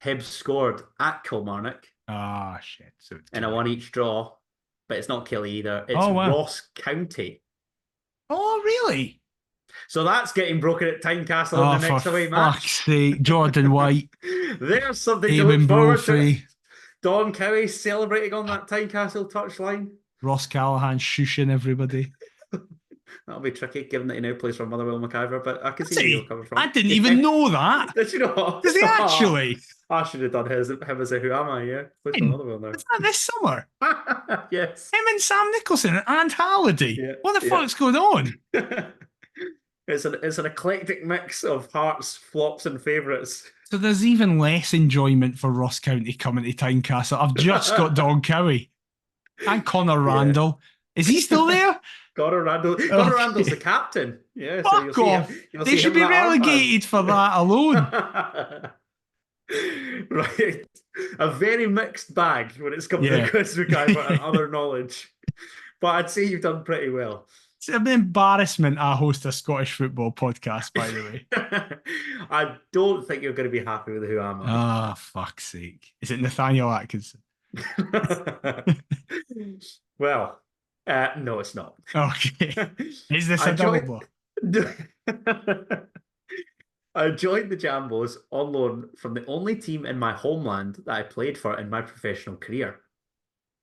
Hibs scored at Kilmarnock. Ah, shit. So it's in a 1-1 draw, but it's not Killy either. It's Ross County. Oh, really? So that's getting broken at Tynecastle in the next away match. Fuck's sake, Jordan White. There's something to look forward to. Don Cowie celebrating on that Tynecastle touchline. Ross Callahan shushing everybody. That'll be tricky, given that he now plays for Motherwell McIver, but I can see where you're coming from. I didn't even know that. Did you not? Does he actually? I should have done him as a Who Am I, yeah? Plays for Motherwell now. Is that this summer? Yes. Him and Sam Nicholson and Halliday. Yeah, what the fuck's going on? It's an eclectic mix of Hearts, flops and favourites. So there's even less enjoyment for Ross County coming to Tynecastle. I've just got Don Cowie and Connor Randall. Is he still there? Connor Randall's the captain. Yeah, fuck off. They should be relegated for that alone. Right. A very mixed bag when it's come to Yeah. Chris McIver and other knowledge. But I'd say you've done pretty well. It's an embarrassment I host a Scottish football podcast, by the way. I don't think you're going to be happy with Who Am I? Ah, fuck's sake. Is it Nathaniel Atkinson? Well, no, it's not. Okay. Is this I a double joined. block? I joined the Jambos on loan from the only team in my homeland that I played for in my professional career.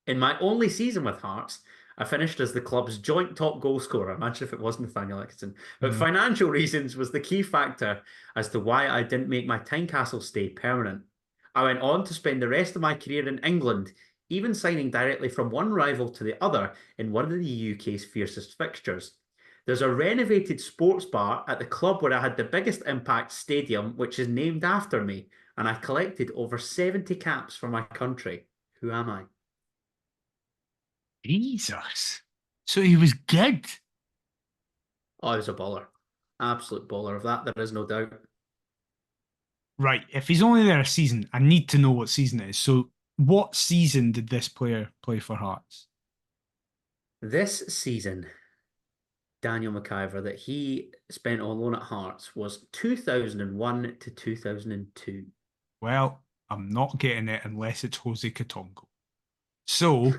In my only season with Hearts, I finished as the club's joint top goal scorer. Imagine if it was Nathaniel Atkinson. But Mm. financial reasons was the key factor as to why I didn't make my Tynecastle stay permanent. I went on to spend the rest of my career in England, even signing directly from one rival to the other in one of the UK's fiercest fixtures. There's a renovated sports bar at the club where I had the biggest impact stadium, which is named after me, and I collected over 70 caps for my country. Who am I? Jesus. So he was good. Oh, he was a baller. Absolute baller of that, there is no doubt. Right. If he's only there a season, I need to know what season it is. So, what season did this player play for Hearts? This season, Daniel McIver, that he spent on loan at Hearts was 2001 to 2002. Well, I'm not getting it unless it's Jose Katongo. So,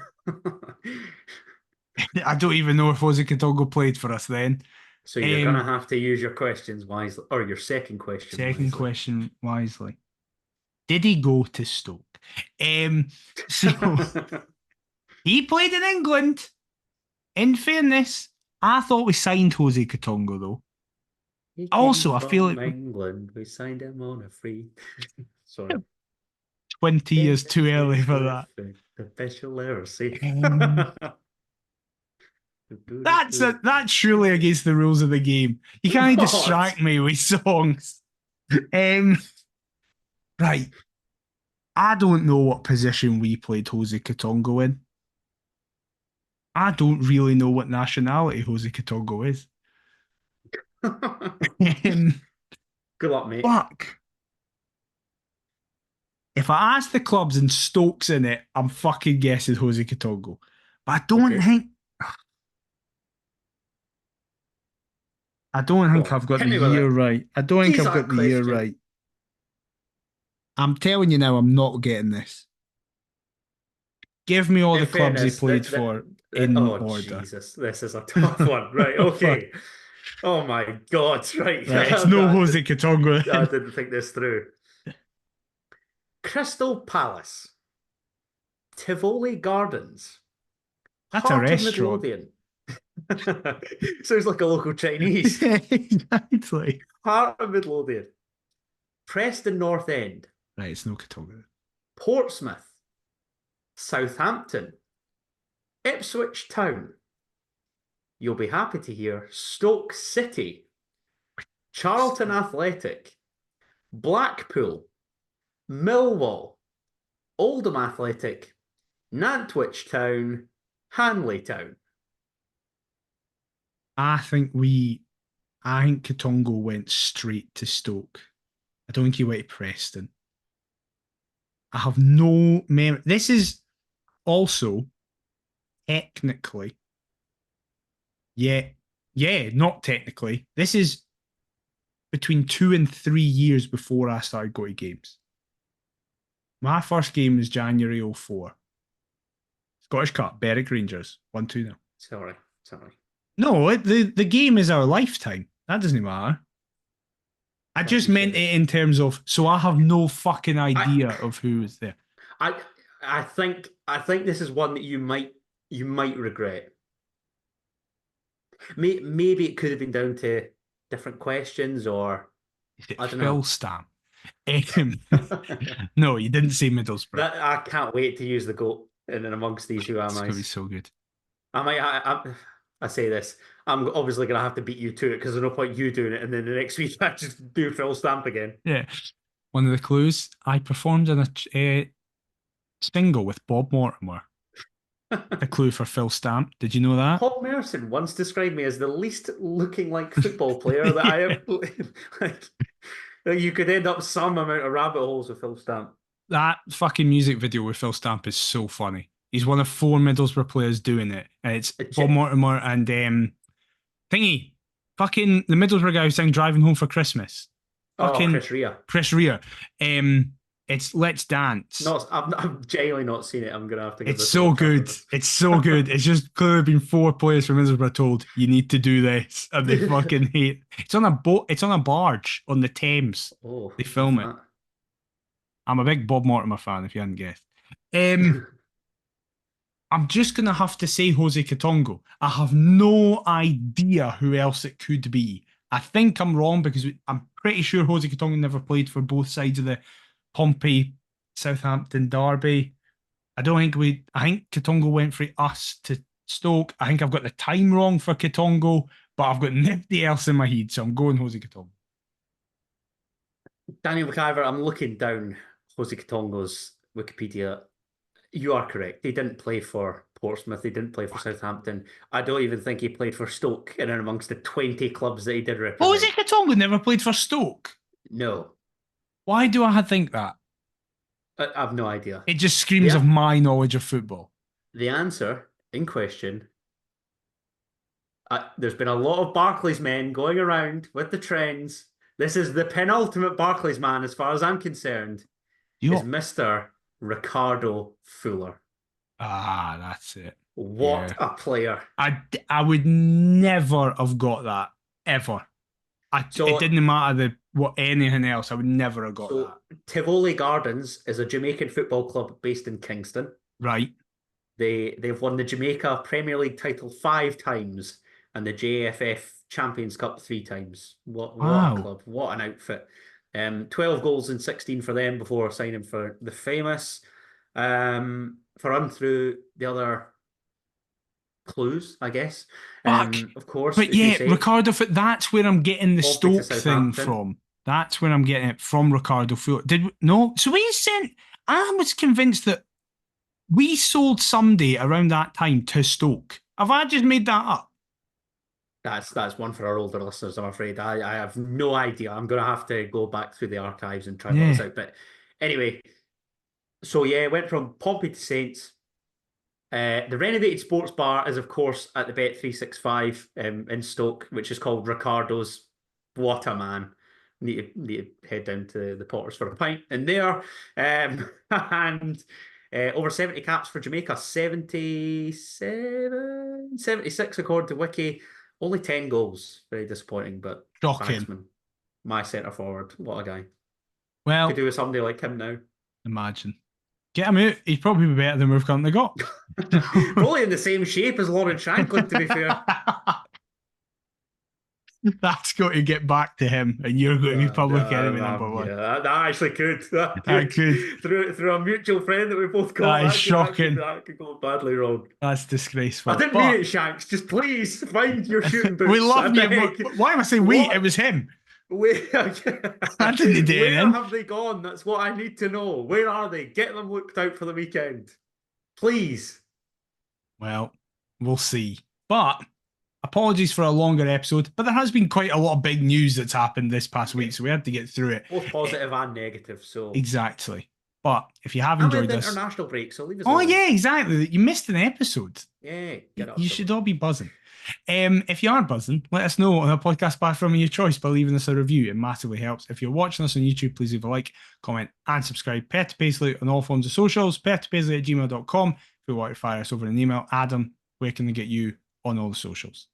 I don't even know if Jose Katongo played for us then. So you're going to have to use your questions wisely, or your second question Second wisely. question wisely. Did he go to Stoke? So he played in England. In fairness, I thought we signed Jose Katongo though. He Also, came I feel from like England. We signed him on a free. Sorry. 20 years too early for that. The best you'll ever see. That's surely against the rules of the game. You can't What? distract me with songs. Right. I don't know what position we played Jose Katongo in. I don't really know what nationality Jose Katongo is. Good luck, mate. Fuck. If I ask the clubs and Stokes in it, I'm fucking guessing Jose Katongo. But I don't think I've got Hit the me with year it. right. I don't think Tease I've got that the year question. right. I'm telling you now, I'm not getting this. Give me all In the clubs he fairness, played for in oh order. Jesus, this is a tough one. Right, okay. Oh my God, right. Right, it's no I Jose Katongo. didn't think this through. Crystal Palace, Tivoli Gardens, That's a Heart of restaurant. Midlothian. Sounds like a local Chinese. Exactly. Heart of Midlothian, Preston North End, Right, it's no Katongo. Portsmouth, Southampton, Ipswich Town. You'll be happy to hear Stoke City, Charlton Athletic, Blackpool, Millwall, Oldham Athletic, Nantwich Town, Hanley Town. I think Katongo went straight to Stoke. I don't think he went to Preston. I have no memory. This is also technically, not technically. This is between 2 and 3 years before I started going to games. My first game was January 04. Scottish Cup, Berwick Rangers, 1-2 now. Sorry. No, the game is our lifetime. That doesn't matter. I just meant it in terms of, so I have no fucking idea of who is there. I think this is one that you might regret. Maybe it could have been down to different questions, or I don't know. Phil Stamp. No, you didn't say Middlesbrough. I can't wait to use the GOAT in and amongst these Who Am It's I. going to be so good. I say this. I'm obviously going to have to beat you to it because there's no point you doing it, and then the next week I just do Phil Stamp again. Yeah. One of the clues, I performed in a single with Bob Mortimer. A clue for Phil Stamp. Did you know that? Paul Merson once described me as the least looking like football player that I have. Like, You could end up some amount of rabbit holes with Phil Stamp. That fucking music video with Phil Stamp is so funny. He's one of 4 Middlesbrough players doing it. And it's Bob Mortimer and thingy. Fucking the Middlesbrough guy who sang Driving Home for Christmas. Fucking Chris Rea. Chris Rea. It's Let's Dance. I've genuinely not seen it. I'm gonna have to give It's so good. It's so good. It's just clearly been 4 players from Middlesbrough told you need to do this, and they fucking hate. It's on a boat. It's on a barge on the Thames. Oh, they film it. I'm a big Bob Mortimer fan, if you hadn't guessed. I'm just gonna have to say Jose Katongo. I have no idea who else it could be. I think I'm wrong because I'm pretty sure Jose Katongo never played for both sides of the Pompey Southampton derby. I think Katongo went for us to Stoke. I think I've got the time wrong for Katongo, but I've got nobody else in my head, so I'm going Jose Katongo. Daniel McIver, I'm looking down Jose Katongo's Wikipedia. You are correct. He didn't play for Portsmouth. He didn't play for Southampton. I don't even think he played for Stoke in and amongst the 20 clubs that he did represent. Jose Katongo never played for Stoke? No. Why do I think that? I have no idea. It just screams of my knowledge of football. The answer in question, there's been a lot of Barclays men going around with the trends. This is the penultimate Barclays man, as far as I'm concerned, is Mr. Ricardo Fuller. Ah, that's it. What a player. I would never have got that, ever. It didn't matter what anything else. I would never have got that. Tivoli Gardens is a Jamaican football club based in Kingston. Right. They've won the Jamaica Premier League title 5 times and the JFF Champions Cup 3 times. What a club. What an outfit. 12 goals and 16 for them before signing for the famous. For run through the other clues, I guess. Of course. But yeah, Ricardo, that's where I'm getting the Stoke thing from. That's where I'm getting it from, Ricardo Fuller. So we sent, I was convinced that we sold somebody around that time to Stoke. Have I just made that up? That's one for our older listeners, I'm afraid. I have no idea. I'm going to have to go back through the archives and try to work this out. But anyway, so yeah, went from Pompey to Saints. The renovated sports bar is, of course, at the Bet365 in Stoke, which is called Ricardo's. What a man. Need to head down to the Potters for a pint in there. And over 70 caps for Jamaica, 77, 76 according to Wiki. Only 10 goals. Very disappointing, but shocking. Banksman, my centre forward. What a guy. Well, could do with somebody like him now. Imagine. Get him out. He'd probably be better than we've currently got. Probably in the same shape as Lauren Shanklin, to be fair. That's got to get back to him, and you're going to be public enemy number 1. Yeah, that actually could. That could. Through a mutual friend that we both got. That is shocking. That could go badly wrong. That's disgraceful. I didn't mean it, Shanks. Just please find your shooting boots. We love you. Why am I saying we? It was him. I didn't do it. Where have they gone? That's what I need to know. Where are they? Get them looked out for the weekend. Please. Well, we'll see. But apologies for a longer episode, but there has been quite a lot of big news that's happened this past week, so we had to get through it. Both positive and negative, so. Exactly. But if you have enjoyed this... international break, so leave us alone. Yeah, exactly. You missed an episode. Yeah, get up. You should all be buzzing. If you are buzzing, let us know on a podcast platform of your choice by leaving us a review. It massively helps. If you're watching us on YouTube, please leave a like, comment, and subscribe. Perth to Paisley on all forms of socials. perthtopaisley@gmail.com. If you want to fire us over an email, Adam, where can they get you on all the socials?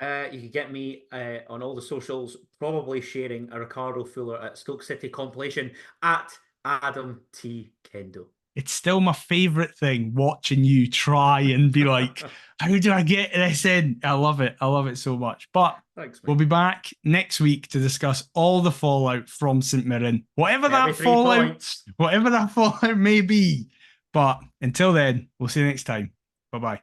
You can get me on all the socials, probably sharing a Ricardo Fuller at Stoke City compilation at Adam T. Kendo. It's still my favourite thing, watching you try and be like, how do I get this in? I love it. I love it so much. But thanks, we'll be back next week to discuss all the fallout from St Mirren. Whatever that fallout may be. But until then, we'll see you next time. Bye-bye.